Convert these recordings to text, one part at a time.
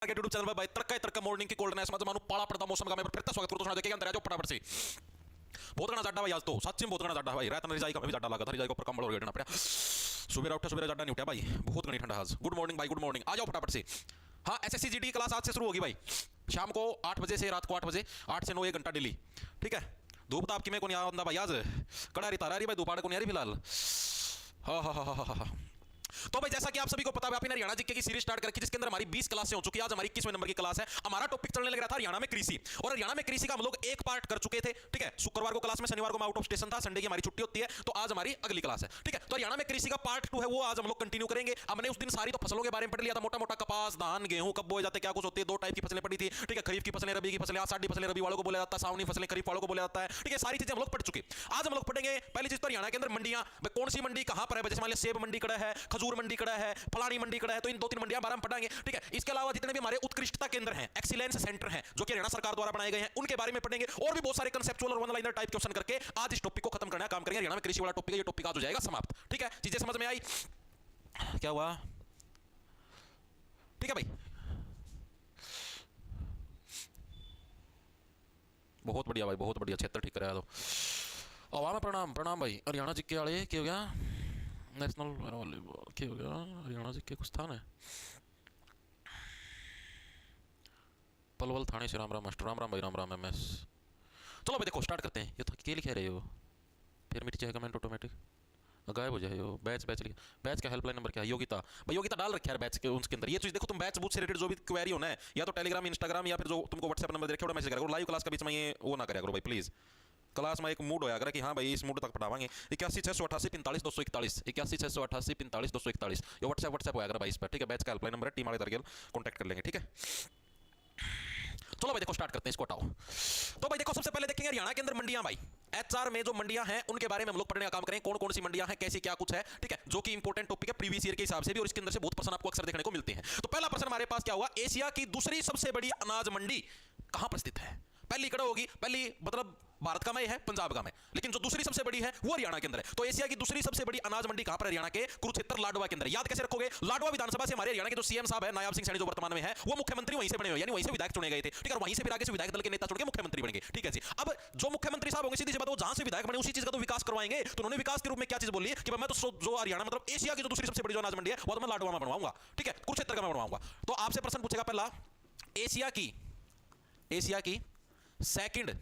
YouTube channel पर भाई तड़का morning की कोल्डनेस मानो पाला पड़ता मौसम का मैं फिर स्वागत करता हूं। देखिए अंदर जो फटाफट से बहुत घना जाडा भाई आज तो सच में बहुत घना जाडा भाई रात में रिजाई का भी जाडा लगा था रिजाई को ऊपर कंबल और घेरना पड़ा। सुबह उठा सुबह जाडा नहीं उठा भाई बहुत घनी ठंडा आज। गुड मॉर्निंग भाई गुड मॉर्निंग आ जाओ फटाफट से। हाँ एसएससी जीडी की क्लास आज से शुरू होगी भाई शाम को 8 बजे से रात को 8 बजे 8 से 9 1 घंटा डेली ठीक है। धूप ताप की मैं को नहीं आंदा भाई आज कड़ारी तारा रही भाई दोपहर को नहीं आ रही फिलहाल। हाँ तो भाई जैसा कि आप सभी को पता है आपने हरियाणा जीके की सीरीज स्टार्ट कर रखी जिसके अंदर हमारी 20 क्लासें हो चुकी है। आज हमारी 21वें नंबर की क्लास है। हमारा टॉपिक चलने लग रहा था हरियाणा में कृषि और हरियाणा में कृषि का हम लोग एक पार्ट कर चुके थे ठीक है। शुक्रवार को क्लास में शनिवार को मैं आउट ऑफ स्टेशन था संडे की हमारी छुट्टी होती है तो आज हमारी अगली क्लास है ठीक है। तो हरियाणा में कृषि का पार्ट 2 है वो आज हम लोग कंटिन्यू करेंगे। हमने उस दिन सारी तो फसलों के बारे में पढ़ लिया था मोटा मोटा कपास धान गेहूं कब बोए जाते क्या कुछ होती है। 2 टाइप की फसलें पड़ी थी ठीक है। खरीफ की फसलें रबी की फसलें आषाढ़ी फसलें रबी वालों को बोला जाता है सावनी फसलें खरीफ वालों को बोला जाता है ठीक है। सारी चीजें हम लोग पढ़ चुके। आज हम लोग पढ़ेंगे पहली चीज तो हरियाणा के अंदर मंडियां कौन सी मंडी कहां पर है। जैसे मान लिया सेब मंडी कड़ा है खजूर मंडी कड़ा है फलानी मंडी कड़ा है तो इन 2-3 मंडियां बारे में पढ़ाएंगे ठीक है। इसके अलावा जितने भी हमारे उत्कृष्टता केंद्र हैं एक्सीलेंस सेंटर हैं जो कि हरियाणा सरकार द्वारा बनाए गए हैं उनके बारे में पढ़ेंगे और भी बहुत सारे कंसेप्चुअल और वन लाइनर टाइप क्वेश्चन करके आज इस टॉपिक को खत्म करना काम करेंगे। हरियाणा में कृषि वाला टॉपिक है ये टॉपिक आज हो जाएगा समाप्त ठीक है। चीजें समझ में आई क्या हुआ ठीक है भाई। बहुत बढ़िया भाई बहुत बढ़िया क्षेत्र ठीक कराया तो आवाम प्रणाम प्रणाम भाई। हरियाणा जीके वाले क्या हो गया नेशनल वॉलीबॉल क्या हो गया हरियाणा जीके कुछ स्थान है पलवल थाने से राम राम मास्टर राम राम भाई राम राम एमएस। चलो भाई देखो स्टार्ट करते हैं। ये तो क्या लिखे रहे हो फिर मिट जाएगा कमेंट ऑटोमेटिक गायब हो जाए। बैच बैच लिखा बैच का हेल्पलाइन नंबर क्या है योगिता भाई योगिता डाल रखा है बैच के उसके अंदर। ये चीज देखो तुम बैच बूथ से रिलेटेड जो भी क्वेरी होना है या तो टेलीग्राम इंस्टाग्राम या फिर जो तुमको व्हाट्सएप नंबर दे रखे हो मैसेज करो। लाइव क्लास के बीच में ये वो ना करा करो भाई प्लीज। क्लास में एक मूड होया करे कि हाँ भाई इस मूड तक पढ़ावांगे। 81 688 45 241 81 688 45 241 ये व्हाट्सएप होया करे भाई इस पर ठीक है। बैच का हेल्पलाइन नंबर है टीम वाले तरह कॉन्टैक्ट कर लेंगे ठीक है। चलो भाई देखो स्टार्ट करते हैं इसको हटाओ। तो भाई देखो सबसे पहले देखेंगे हरियाणा के अंदर मंडियां भाई एचआर में जो मंडियां हैं उनके बारे में हम लोग पढ़ने का काम करेंगे। कौन कौन सी मंडियां हैं कैसी क्या कुछ है ठीक है जो कि इंपॉर्टेंट टॉपिक है प्रीवियस ईयर के हिसाब से भी और इसके अंदर से बहुत प्रश्न आपको अक्सर देखने को मिलते हैं। तो पहला प्रश्न हमारे पास क्या हुआ एशिया की दूसरी सबसे बड़ी अनाज मंडी कहां पर स्थित है। पहली कड़ा होगी पहली मतलब भारत का में है पंजाब का में लेकिन जो दूसरी सबसे बड़ी है वो हरियाणा के अंदर है। तो एशिया की दूसरी सबसे बड़ी अनाज मंडी कहां पर हरियाणा के कुरुक्षेत्र लाडवा के अंदर। याद कैसे रखोगे लाडवा विधानसभा से हमारे हरियाणा के जो सीएम साहब है नायाब सिंह सैनी जो वर्तमान में है वो मुख्यमंत्री वहीं से बने हुए यानी वहीं से विधायक चुने गए थे ठीक है। वहीं से फिर आगे से विधायक दल के नेता चुन के मुख्यमंत्री बनेंगे ठीक है जी। अब जो मुख्यमंत्री साहब होंगे सीधी सी बात वो जहां से विधायक बने उसी चीज का तो विकास करवाएंगे। तो उन्होंने विकास के रूप में क्या चीज बोली कि मैं तो जो हरियाणा मतलब एशिया की जो दूसरी सबसे बड़ी जो अनाज मंडी है वो तो मैं लाडवा में बनवाऊंगा ठीक है कुरुक्षेत्र का मैं बनवाऊंगा। तो आपसे प्रश्न पूछेगा पहला एशिया की सेकंड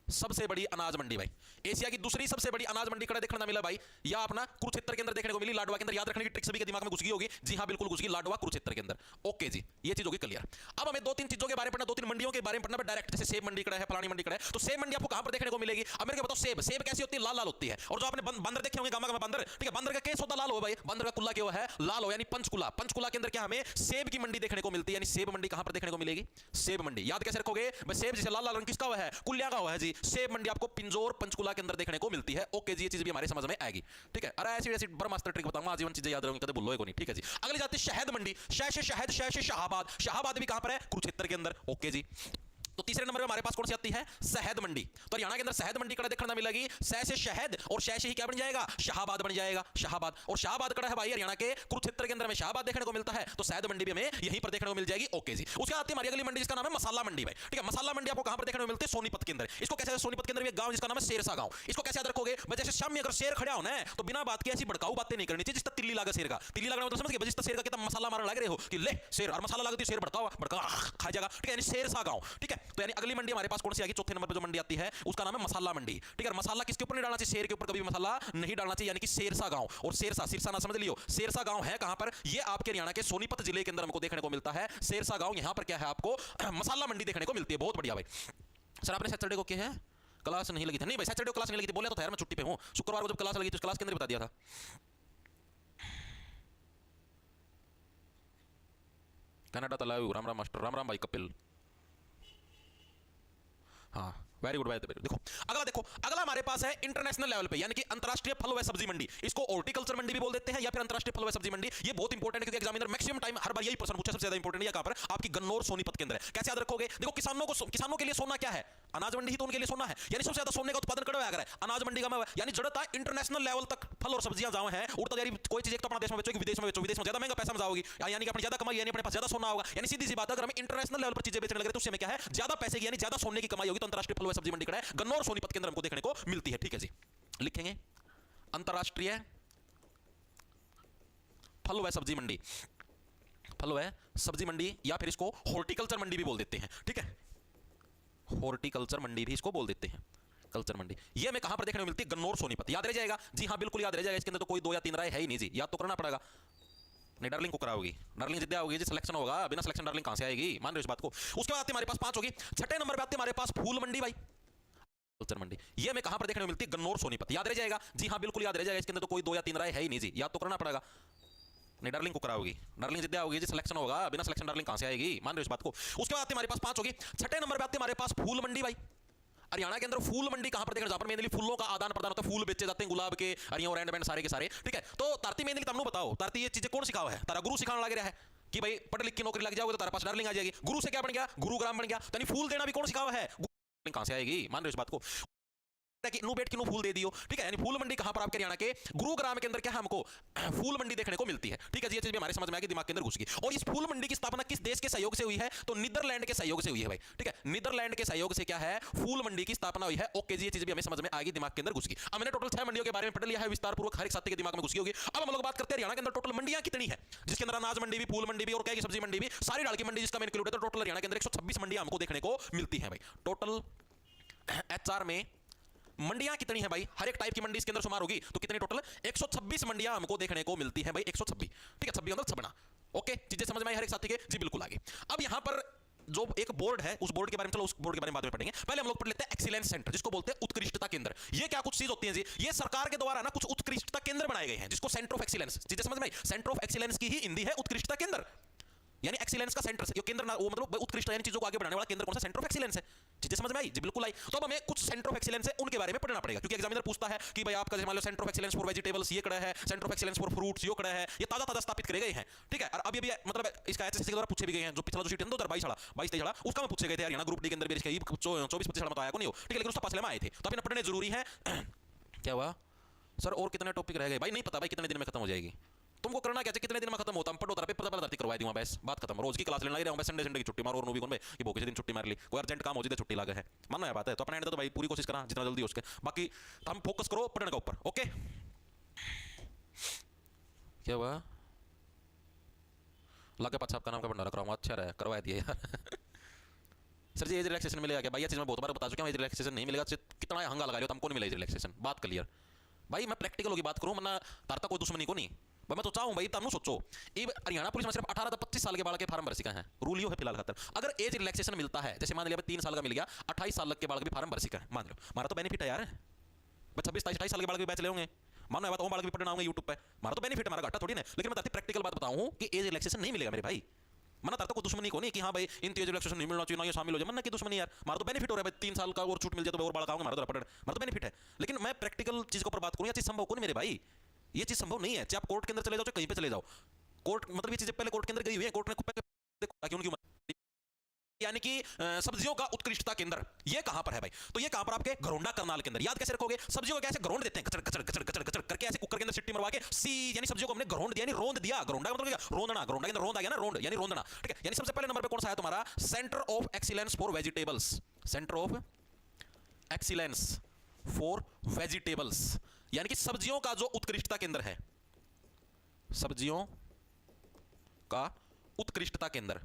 सबसे बड़ी अनाज मंडी भाई एशिया की दूसरी सबसे बड़ी अनाज मंडी कड़ा देखने ना मिला भाई या अपना कुरुक्षेत्र के अंदर देखने को मिली लाडवा के अंदर। याद रखने की ट्रिक सभी के दिमाग में घुस गई होगी जी हाँ बिल्कुल घुस गई लाडवा कुरुक्षेत्र के अंदर ओके जी ये चीज होगी क्लियर। अब हमें 2-3 चीजों के बारे में पढ़ना 2-3 मंडियों के बारे में पढ़ना डायरेक्ट जैसे सेब मंडी कड़ा है फलानी मंडी कड़ा है तो सेब मंडी आपको कहां पर देखने को मिलेगी। अब मेरे को बताओ सेब कैसी होती है लाल लाल होती है और जो आपने बंदर देखे होंगे गामा बंदर ठीक है बंदर का केस होता लाल हो भाई बंदर का कुल्ला क्या है लाल हो यानी पंचकुला के अंदर क्या हमें सेब की मंडी देखने को मिलती है यानी सेब मंडी कहां पर देखने को मिलेगी सेब मंडी। याद कैसे रखोगे भाई सेब जैसे लाल लाल रंग किसका हुआ है कुल्ला का हुआ है जी। सेब मंडी आपको पिंजौर पंचकुला के अंदर देखने को मिलती है ओके जी ये चीज भी हमारे समझ में आएगी ठीक है। अरे ऐसी ऐसी ब्रह्मास्त्र ट्रिक बताऊंगा आजीवन चीजें याद रहेंगी कभी भूलो को नहीं ठीक है जी। अगली जाती है शहद मंडी शह से शाहाबाद भी कहां पर है कुरुक्षेत्र के अंदर ओके जी। तो तीसरे नंबर पे हमारे पास कौन सी आती है शहद मंडी। तो हरियाणा के अंदर शहद मंडी कड़ा देखने मिलेगी सह से शहद और शह से ही क्या बन जाएगा शाहाबाद बन जाएगा शाहाबाद और शाहाबाद कड़ा है भाई हरियाणा के कुरुक्षेत्र के अंदर में शाहाबाद देखने को मिलता है तो शहद मंडी भी हमें यहीं पर देखने को मिल जाएगी ओके जी। उसके बाद हमारी अगली मंडी जिसका नाम है मसाला मंडी भाई ठीक है। मसाला मंडी आपको कहां पर देखने को मिलती है सोनीपत के अंदर। इसको कैसे सोनीपत के अंदर एक गांव जिसका नाम है शेरसा गांव। इसको कैसे याद रखोगे जैसे शाम में अगर शेर खड़ा होना है तो बिना बात की ऐसी भड़काऊ बातें नहीं करनी चाहिए जिसका तिल्ली लागा शेर का तिल्ली लगना मतलब समझ गए जिसका शेर का कितना मसाला मारने लग रहे हो कि ले शेर और मसाला लगती है शेर भड़का खा जाएगा ठीक है यानी शेरसा गांव ठीक है। तो यानी अगली मंडी हमारे पास कौन सी आएगी चौथे नंबर पे जो मंडी आती है उसका नाम है मसाला मंडी ठीक है। मसाला किसके ऊपर नहीं डालना चाहिए शेर के ऊपर कभी भी मसाला नहीं डालना चाहिए यानी कि शेरसा गांव और सिरसा ना समझ लियो शेरसा गांव है कहां पर ये आपके हरियाणा के सोनीपत जिले के अंदर हमको देखने को मिलता है शेरसा गांव। यहां पर क्या है आपको मसाला मंडी देखने को मिलती है बहुत बढ़िया भाई। सर आपने सैटरडे को क्या है क्लास नहीं लगी थी नहीं भाई सैटरडे को क्लास नहीं लगी थी बोले तो यार मैं छुट्टी पे हूं। शुक्रवार को जब क्लास लगी थी उस क्लास के अंदर बता दिया था। कनाडा तलाव राम राम मास्टर राम राम भाई कपिल हाँ वेरी गुड देखो अगला हमारे पास है इंटरनेशनल लेवल पे यानी कि अंतरराष्ट्रीय फल व सब्जी मंडी। इसको हॉर्टिकल्चर मंडी भी बोल देते हैं या फिर अंतरराष्ट्रीय फल व सब्जी मंडी। ये बहुत इंपॉर्टेंट है क्योंकि एग्जामिनर मैक्सिमम टाइम हर बार यही प्रश्न पूछा सबसे ज्यादा इंपॉर्टेंट है कहां पर आपकी गन्नौर सोनीपत के अंदर है। कैसे याद रखोगे देखो किसानों के लिए सोना क्या है अनाज मंडी ही तो उनके लिए सोना है। यानी सबसे ज्यादा सोने का उत्पादन कड़वा अगर है अनाज मंडी का में यानी जड़ता इंटरनेशनल लेवल तक फल और सब्जियां जाओ हैं उड़ता यानी कोई चीज एक तो अपना देश में बेचो विदेश में बेचो, विदेश में ज्यादा महंगा पैसा में जाओगी यानी कि अपनी ज्यादा कमाई यानी अपने पास ज्यादा सोना होगा। यानी सीधी सी बात है अगर हम इंटरनेशनल लेवल पर चीजें बेचने लगे तो उससे में क्या है ज्यादा पैसे की यानी ज्यादा सोने की कमाई होगी। तो अंतरराष्ट्रीय फल व सब्जी मंडी कड़ा है गन्नौर सोनीपत के अंदर हमको देखने को मिलती है। ठीक है जी, लिखेंगे अंतरराष्ट्रीय फल व सब्जी मंडी, फल व सब्जी मंडी या फिर इसको हॉर्टिकल्चर मंडी भी बोल देते हैं। ठीक है, हॉर्टिकल्चर मंडी भी इसको बोल देते हैं, कल्चर मंडी। ये हमें कहां पर देखने को मिलती है? गन्नौर सोनीपत। याद रह जाएगा जी, हाँ बिल्कुल याद रह जाएगा। इसके अंदर तो कोई 2 या 3 राय है ही नहीं जी, याद तो करना पड़ेगा। नहीं डार्लिंग को कराओगी, डार्लिंग जिद्दा होगी जी, सिलेक्शन होगा, बिना सिलेक्शन डार्लिंग कहां से आएगी, मान रहे हो इस बात को। उसके बाद हमारे पास 5 होगी। छठे नंबर पे आती है हमारे पास फूल मंडी भाई, कल्चर मंडी। ये हमें कहां पर देखने को मिलती है? गन्नौर सोनीपत। याद रह जाएगा जी, हाँ बिल्कुल याद रह जाएगा। इसके अंदर तो कोई 2 या 3 राय है ही नहीं जी, याद तो करना पड़ेगा। नहीं डार्लिंग को कराओगी, डार्लिंग जिद्दा होगी जी, सिलेक्शन होगा, बिना सिलेक्शन डार्लिंग कहां से आएगी, मान रहे हो इस बात को। उसके बाद आती है हमारे पास 5 होगी। छठे नंबर पे आती है हमारे पास फूल मंडी भाई। हरियाणा के अंदर फूल मंडी कहां पर देखने, जहां पर मेनली फूलों का आदान प्रदान होता है, फूल बेचे जाते हैं गुलाब के, हरिया और एंड सारे के सारे। ठीक है, तो तारती मेनली तुमने बताओ, तारती ये चीजें कौन सिखावा है? तारा गुरु सिखाने लग रहा है कि भाई पढ़ लिख के नौकरी लग जाओगे तो तारा पास डार्लिंग आ जाएगी। गुरु से क्या बन गया? गुरुग्राम बन गया। यानी फूल देना भी कौन सिखावा है? कहां से आएगी, मान रहे हो इस बात को। कि नु बेट की नु फूल दे दियो। ठीक है, यानी फूल मंडी कहां पर आपके हरियाणा के गुरुग्राम के अंदर क्या हमको फूल मंडी देखने को मिलती है। ठीक है जी, ये चीज भी हमारे समझ में आ गई, दिमाग के अंदर घुस गई। और इस फूल मंडी की स्थापना किस देश के सहयोग से हुई है? तो नीदरलैंड के सहयोग से हुई है भाई। ठीक है, नीदरलैंड के सहयोग से क्या है, फूल मंडी की स्थापना हुई है। ओके जी, ये चीज भी हमें समझ में आ गई, दिमाग के अंदर घुस गई। अब मैंने टोटल 6 मंडियों के बारे में पढ़ लिया है विस्तार पूर्वक, हर एक साथी के दिमाग में घुस गई होगी। अब हम लोग बात करते हैं हरियाणा के अंदर टोटल मंडियां कितनी है, जिसके अंदर अनाज मंडी भी, फूल मंडी भी और क्या सब्जी मंडी भी, सारी डाल की मंडी जिसका मैं इंक्लूड है। तो टोटल हरियाणा के अंदर 126 मंडियां हमको देखने को मिलती है भाई। टोटल एचआर में मंडियां कितनी है भाई? हर एक टाइप की मंडी इसके अंदर शुमार होगी। तो कितनी टोटल? 126 मंडियां हमको देखने को मिलती है भाई, 126। ठीक है, 26 मतलब 6 ओके, चीजें समझ में आई हर एक साथी के जी? बिल्कुल आगे। अब यहां पर जो एक बोर्ड है, उस बोर्ड के बारे में, चलो उस बोर्ड के बारे में बाद में पढ़ेंगे। पहले हम लोग पढ़ लेते हैं एक्सीलेंस सेंटर, जिसको बोलते हैं उत्कृष्टता केंद्र। ये क्या कुछ चीज होती है जी? ये सरकार के द्वारा ना कुछ उत्कृष्टता केंद्र बनाए गए हैं, जिसको सेंटर ऑफ एक्सीलेंस, चीजें समझ में आई? सेंटर ऑफ एक्सीलेंस की ही हिंदी है उत्कृष्टता केंद्र, यानी एक्सीलेंस का सेंटर से केंद्र ना, वो मतलब उत्कृष्ट यानी चीजों को आगे बढ़ाने वाला केंद्र कौन सा? सेंटर ऑफ एक्सीलेंस है। चीजें समझ में आई जी? बिल्कुल आई। तो अब हमें कुछ सेंटर ऑफ एक्सीलेंस है उनके बारे में पढ़ना पड़ेगा, क्योंकि एग्जामिनर पूछता है कि भाई आपका मान लो centre of excellence for vegetables ये कड़ा है, centre of excellence for fruits ये कड़ा है, ये ताजा ताजा स्थापित करे गए हैं। ठीक है, और अभी अभी मतलब इसका एचएससी के द्वारा पूछे भी गए हैं, जो पिछला जो शीट है 2022 उसका में पूछे गए थे हरियाणा ग्रुप डी के अंदर भी, इसका 24-25 में तो आया को नहीं हो। ठीक है, लेकिन उसका पास में आए थे, तो अभी पढ़ने जरूरी है। क्या हुआ सर, और कितने टॉपिक रह गए भाई? नहीं पता भाई, कितने दिन में खत्म हो जाएगी। तुमको करना क्या चाहिए, कितने दिन में खत्म होता? हम पढ़ो तारा पेपर भर्ती करवाई दूंगा, बस बात खत्म। रोज की क्लास लेने लग रहा हूं मैं, संडे की छुट्टी मारो और मूवी कौन कि भोगे दिन छुट्टी मार ली, कोई अर्जेंट काम हो जाए छुट्टी लगे है, मानना है बात है। तो अपने एंड तो भाई पूरी कोशिश करा जितना जल्दी हो सके, बाकी हम फोकस करो पढ़ने का ऊपर। ओके, क्या हुआ? लगे पाछा आपका नाम का भंडारा कराऊंगा, अच्छा रहा करवा दिया यार। सर जी एज रिलैक्सेशन मिलेगा क्या? भाई ये चीज मैं बहुत बार बता चुका हूं, एज रिलैक्सेशन नहीं मिलेगा। कितना हंगा लगा लियो, तो हमको नहीं मिला एज रिलैक्सेशन, बात क्लियर भाई। मैं प्रैक्टिकल होगी बात करूं, वरना तारता कोई दुश्मनी को नहीं। मैं तो चाहूं भाई, तुम सोचो हरियाणा पुलिस में सिर्फ 18 से 25 साल के बालक के फार्म भर सिका है, रूल यो है फिलहाल खातर। अगर एज रिलैक्सेशन मिलता है, जैसे मान लिया 3 साल का मिल गया, 28 साल के बालक भी फार्म भर सिका है, मान लो हमारा तो बेनिफिट है यार। 26-27-28 साल के बालक भी बैच ले होंगे, मानो बात, बालक भी पढ़ना होंगे यूट्यूब पे, हमारा तो बेनिफिट, हमारा घाटा थोड़ी ना। लेकिन मैं प्रैक्टिकल बात बताऊं कि एज रिलैक्सेशन नहीं मिलेगा मेरे भाई। मना तारता कोई दुश्मनी को नहीं कि हाँ भाई इन एज रिलैक्सेशन नहीं मिलना चाहिए ना, ये शामिल हो जाए, मना की दुश्मनी यार। हमारा तो बेनिफिट हो रहा है भाई, 3 साल का और छूट मिल जाए तो और बालक आऊंगे, हमारा तो पढ़, हमारा तो बेनिफिट है। लेकिन मैं प्रैक्टिकल चीज के ऊपर बात करूं, ये चीज संभव को नहीं मेरे भाई, ये चीज संभव नहीं है। चाहे आप कोर्ट के अंदर चले जाओ, चाहे कहीं पे चले जाओ, कोर्ट मतलब ये चीजें पहले कोर्ट के अंदर गई हुई है, कोर्ट ने ताकि उनकी यानी कि सब्जियों का उत्कृष्टता केंद्र ये कहां पर है भाई? तो ये कहां पर? आपके घरोंडा करनाल के अंदर। याद कैसे रखोगे? सब्जियों को कैसे घरोंड देते हैं, कचड़ कचड़ कचड़ कचड़ कचड़ करके ऐसे कुकर के अंदर सिट्टी मरवा के सी, यानी सब्जियों को हमने घरोंड दिया, यानी रोंद दिया। घरोंडा मतलब क्या? रोंदना, घरोंडा के अंदर रोंद आ गया ना, रोंड यानी रोंदना। ठीक है, यानी सबसे पहले नंबर पे कौन सा है तुम्हारा? Centre of excellence for vegetables, centre of excellence for vegetables, यानी कि सब्जियों का जो उत्कृष्टता केंद्र है, सब्जियों का उत्कृष्टता केंद्र,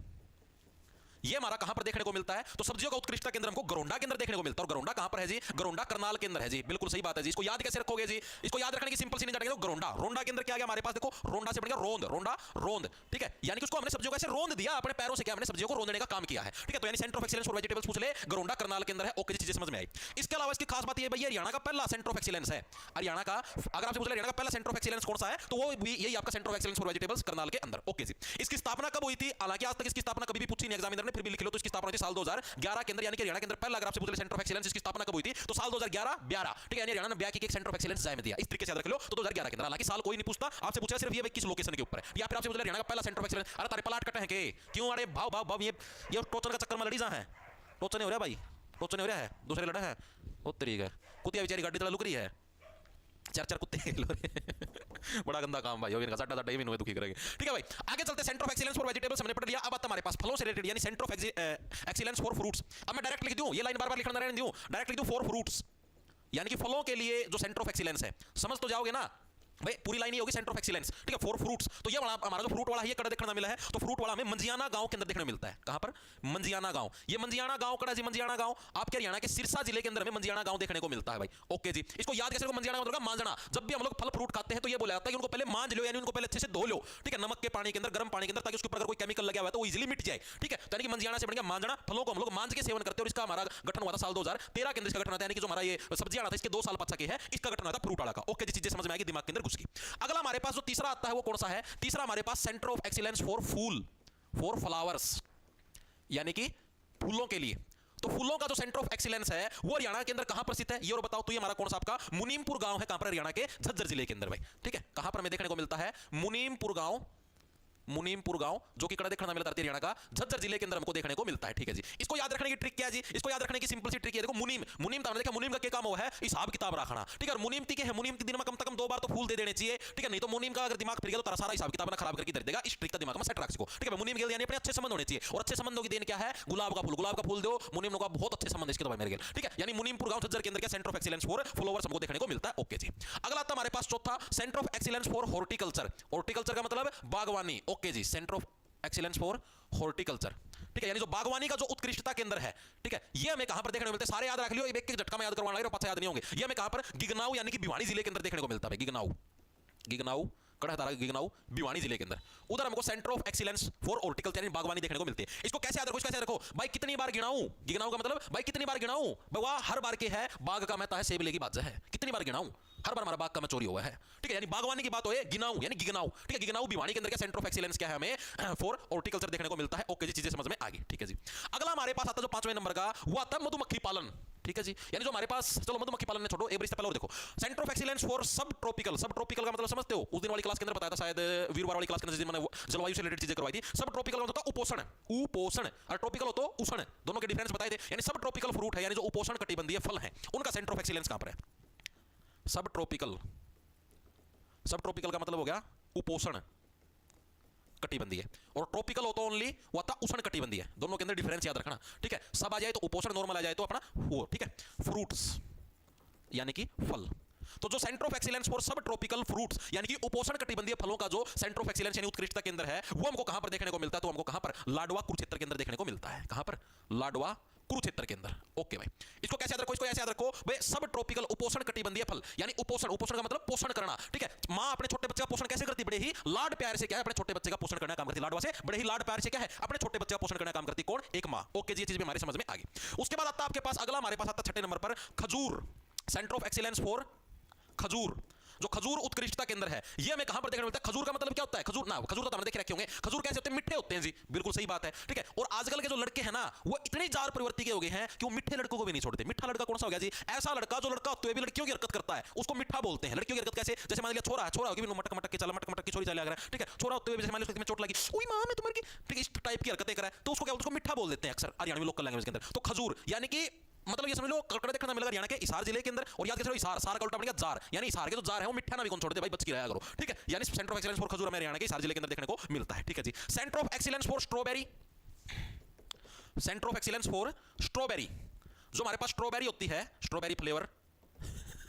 ये हमारा कहां पर देखने को मिलता है? तो सब्जियों का उत्कृष्टता केंद्र हमको घरोंडा के अंदर देखने को मिलता है। और घरोंडा कहां पर है जी? घरोंडा करनाल के अंदर है जी, बिल्कुल सही बात है जी। इसको याद कैसे रखोगे जी? इसको याद रखने की सिंपल सी नहीं जाएगी। तो घरोंडा, रोंडा के अंदर क्या आ गया हमारे पास? देखो रोंडा से बन गया रोंद, रोंडा रोंद। ठीक है, यानी कि उसको हमने सब्जियों को ऐसे रोंद दिया, अपने पैरों से क्या हमने सब्जियों को रोंदने का काम किया है। ठीक है, तो यानी centre of excellence for vegetables पूछ ले, घरोंडा करनाल के अंदर है। ओके, चीजें समझ में आई। इसके अलावा इसकी खास बात ये भैया, हरियाणा का पहला सेंटर ऑफ एक्सीलेंस है। हरियाणा का अगर आपसे पूछ ले हरियाणा का पहला सेंटर ऑफ एक्सीलेंस कौन सा है, तो वो भी यही आपका centre of excellence for vegetables Karnal के अंदर। ओके जी, इसकी स्थापना कब हुई थी? हालांकि आज तक इसकी स्थापना कभी भी पूछी नहीं एग्जामिनर ने, फिर भी लिख लो। तो इसकी स्थापना हुई साल 2011 के अंदर, यानी कि हरियाणा के अंदर पहला, अगर आपसे पूछ ले सेंटर ऑफ एक्सीलेंस इसकी स्थापना कब हुई थी, तो साल 2011-12। ठीक है, यानी हरियाणा ने ब्याह की एक सेंटर ऑफ एक्सीलेंस जाए में दिया। इस तरीके से याद रख लो। तो 2011 के अंदर, हालांकि साल कोई नहीं पूछता, आपसे पूछा सिर्फ ये किस लोकेशन के ऊपर है, या फिर आपसे पूछ ले हरियाणा का पहला सेंटर ऑफ एक्सीलेंस। अरे तारे पलाट कटे हैं के क्यों? अरे भाव भाव भाव, ये टोचन का चक्कर में लड़ी जा है, टोचन नहीं हो रहा भाई, रोचो नहीं हो रहा है, दूसरे लड़ा है वो तरीका है, कुतिया बेचारी गाड़ी तला लुक रही है, चार चार कुत्ते बड़ा गंदा काम भाई, इनका साटा साटा ये भी दुखी करेंगे। ठीक है भाई, आगे चलते centre of excellence for vegetables हमने पढ़ लिया। अब आता हमारे पास फलों से रिलेटेड यानी centre of excellence for fruits. अब मैं डायरेक्ट लिख दूं, ये लाइन बार बार लिखना रहने दूं, डायरेक्ट लिख दूं फॉर फ्रूट्स, यानी कि फलों के लिए जो सेंटर ऑफ एक्सीलेंस है, समझ तो जाओगे ना भाई, पूरी लाइन ही होगी सेंटर ऑफ एक्सीलेंस। ठीक है, फॉर फ्रूट्स, तो ये हमारा जो फ्रूट वाला है ये कड़ा देखने मिला है, तो फ्रूट वाला हमें मंजियाना गांव के अंदर देखने मिलता है। कहां पर? मंजियाना गांव। ये मंजियाना गांव कड़ा जी, मंजियाना गांव आपके हरियाणा के सिरसा जिले के अंदर हमें मंजियाना गांव देखने को मिलता है भाई। ओके जी, इसको याद कैसे रखो, मंजियाना मतलब मांजना। जब भी हम लोग फल फ्रूट खाते हैं तो ये बोला जाता है कि उनको पहले मांज लो, यानी उनको पहले अच्छे से धो लो। ठीक है, नमक के पानी के अंदर, गर्म पानी के अंदर, ताकि उसके ऊपर अगर कोई केमिकल लगा हुआ है तो वो इजीली मिट जाए। ठीक है, तो यानी कि मंजियाना से बढ़िया मांजना, फलों को हम लोग मांज के सेवन करते हैं। और इसका हमारा गठन हुआ था साल 2013 के अंदर, इसका गठन था, यानी कि जो हमारा ये सब्जी आना था इसके 2 साल पछा के है, इसका गठन हुआ था फ्रूट वाला का। ओके जी, चीजें समझ में आएगी, दिमाग के अंदर घुस गई। अगला हमारे पास जो तीसरा आता है वो कौन सा है? तीसरा हमारे पास सेंटर ऑफ एक्सीलेंस फॉर फूल, फॉर फ्लावर्स, यानी कि फूलों के लिए। तो फूलों का जो सेंटर ऑफ एक्सीलेंस है वो हरियाणा के अंदर कहां पर स्थित है, ये और बताओ। तो ये हमारा कौन सा आपका मुनीमपुर गांव है, कहां पर? हरियाणा के झज्जर जिले के अंदर भाई। ठीक है, कहां पर हमें देखने को मिलता है? मुनीमपुर गांव, मुनीमपुर गांव, जो कि कड़ा देखना मिलता है हरियाणा का झज्जर जिले के अंदर हमको देखने को मिलता है। ठीक है जी, इसको याद रखने की ट्रिक क्या है जी? इसको याद रखने की सिंपल सी ट्रिक है, देखो मुनीम, मुनीम तो हमने देखा मुनीम का क्या काम हुआ है? हिसाब किताब रखना। ठीक है, और मुनीम के है, मुनीम दिन में कम से कम 2 बार तो फूल दे देने चाहिए। ठीक है, नहीं तो मुनीम का अगर दिमाग फिर गया तो तारा सारा हिसाब किताब ना खराब करके दे देगा। इस ट्रिक का दिमाग में सेट रख सको। ठीक है, मुनीम के यानी अपने अच्छे संबंध होने चाहिए, और अच्छे संबंधों की देन क्या है? गुलाब का फूल। गुलाब का फूल दो, मुनीम का बहुत अच्छे संबंध इसके तो भाई मेरे गेल। ठीक है, यानी मुनीमपुर गांव झज्जर के अंदर क्या centre of excellence for flowers हमको देखने को मिलता है। ओके जी, अगला आता हमारे पास चौथा centre of excellence for horticulture. Horticulture का मतलब बागवानी। ओके जी, centre of excellence for horticulture. ठीक है, यानी जो बागवानी का जो उत्कृष्टता केंद्र है। ठीक है, ये हमें कहां पर देखने को मिलता है? सारे याद रख लियो, एक एक झटका में याद करवाना है, पता याद नहीं होंगे। ये हमें कहां पर? गिगनाऊ, यानी कि भिवानी जिले के अंदर देखने को मिलता है। गिगनाऊ, गिगनाऊ कड़हदारा गिगनाऊ भिवानी जिले के अंदर, उधर हमको centre of excellence for horticulture यानी बागवानी देखने को मिलती है। इसको कैसे याद रखो? इसको कैसे रखो भाई? कितनी बार गिनाऊं? गिगनाऊ का मतलब भाई कितनी बार गिनाऊं? वाह, हर बार के है बाग का महता है सेब लेगी बात है, कितनी बार गिनाऊं? हर बार हमारा बाग का में चोरी हुआ है। ठीक है, यानी बागवानी की बात हो, गिनाऊ यानी गिगनाऊ। ठीक है, गिगनाऊ भिवानी के अंदर क्या सेंटर ऑफ एक्सीलेंस क्या है हमें? फॉर हॉर्टिकल्चर देखने को मिलता है। ओके जी, चीजें समझ में आ गई। ठीक है जी, अगला हमारे पास आता है जो 5वें नंबर का, वो आता है मधुमक्खी पालन। ठीक है जी, यानी जो हमारे पास, चलो मधुमक्खी पालन ने छोड़ो, एक बार इससे पहले और देखो, सेंटर ऑफ एक्सीलेंस फॉर सब ट्रॉपिकल। सब ट्रॉपिकल का मतलब समझते हो? उस दिन वाली क्लास के अंदर बताया था शायद, वीरवार वाली क्लास के अंदर मैंने जलवायु से रिलेटेड चीजें करवाई थी। सब ट्रॉपिकल का मतलब उपोषण, उपोषण, और ट्रॉपिकल हो तो उष्ण, दोनों के डिफरेंस बताए थे। यानी सब ट्रॉपिकल फ्रूट है, यानी जो उपोषण कटिबंधीय फल है, उनका सेंटर ऑफ एक्सीलेंस कहां पर है? सब ट्रॉपिकल, सब ट्रॉपिकल का मतलब हो गया उपोषण कटिबंधीय, और ट्रॉपिकल हो तो ओनली वो आता उष्ण कटिबंधीय। दोनों के अंदर डिफरेंस याद रखना। ठीक है, सब आ जाए तो उपोषण, नॉर्मल आ जाए तो अपना वो। ठीक है, फ्रूट्स यानी कि फल। तो जो सेंटर ऑफ एक्सीलेंस फॉर सब ट्रॉपिकल फ्रूट्स यानी कि उपोषण कटिबंधीय फलों का जो सेंटर ऑफ एक्सीलेंस यानी उत्कृष्टता केंद्र है, वो हमको कहां पर देखने को मिलता है? तो हमको कहां पर? लाडवा कुरुक्षेत्र के अंदर देखने को मिलता है। कहां पर? लाडवा कुरुक्षेत्र के अंदर। ओके भाई, इसको कैसे याद रखो? इसको ऐसे याद रखो भाई, सब ट्रॉपिकल उपोषण कटिबंधीय फल यानी उपोषण, उपोषण का मतलब पोषण करना। ठीक है, मां अपने छोटे बच्चे का पोषण कैसे करती? बड़े ही लाड प्यार से क्या है? अपने छोटे बच्चे का पोषण करने का काम करती। लाडवा से बड़े ही लाड प्यार से क्या है? अपने छोटे बच्चे का पोषण करने का काम करती। कौन? एक मां। ओके जी, ये चीज भी हमारे समझ में आ गई। उसके बाद आता है आपके पास अगला, हमारे पास आता है 6ठे नंबर पर खजूर, सेंटर ऑफ एक्सीलेंस फॉर खजूर। जो खजूर उत्कृष्टता केंद्र है, ये हमें कहां पर देखने को मिलता है? खजूर का मतलब क्या होता है? खजूर ना, खजूर तो हमने देखे रखे होंगे। खजूर कैसे होते हैं? मिठे होते हैं जी, बिल्कुल सही बात है। ठीक है, और आजकल के जो लड़के हैं ना, वो इतने जार प्रवृत्ति के हो गए हैं कि वो मिठे लड़कों को भी नहीं छोड़ते। मिठा लड़का कौन सा हो गया जी? ऐसा लड़का जो लड़का होते हुए भी लड़कियों की हरकत करता है, उसको मिठा बोलते हैं। लड़कियों की हरकत कैसे? जैसे मान लिया छोरा है, छोरा होगी भी मटक मटक के चला, मटक मटक की छोरी चला रहा है। ठीक है, छोरा होते हुए जैसे मान लिया उसके में चोट लगी, ओए मां मैं तुम्हारी, ठीक है, इस टाइप की हरकतें कर रहा है, तो उसको क्या बोलते हैं? उसको मिठा बोल देते हैं अक्सर हरियाणवी लोकल लैंग्वेज के अंदर। तो खजूर यानी कि मतलब ये समझ लो, कड़कड़ा देखना मिलेगा हरियाणा के हिसार जिले के अंदर। और याद कैसे? हिसार, सार का उल्टा बनेगा जार, यानी हिसार के जो जार है वो मिठा ना भी कौन छोड़ते भाई, बच के रहा करो। ठीक है, यानी सेंटर ऑफ एक्सीलेंस फॉर खजूर हमें हरियाणा के हिसार जिले के अंदर देखने को मिलता है। ठीक है जी, centre of excellence for strawberry, centre of excellence for strawberry, जो हमारे पास स्ट्रॉबेरी होती है, स्ट्रॉबेरी फ्लेवर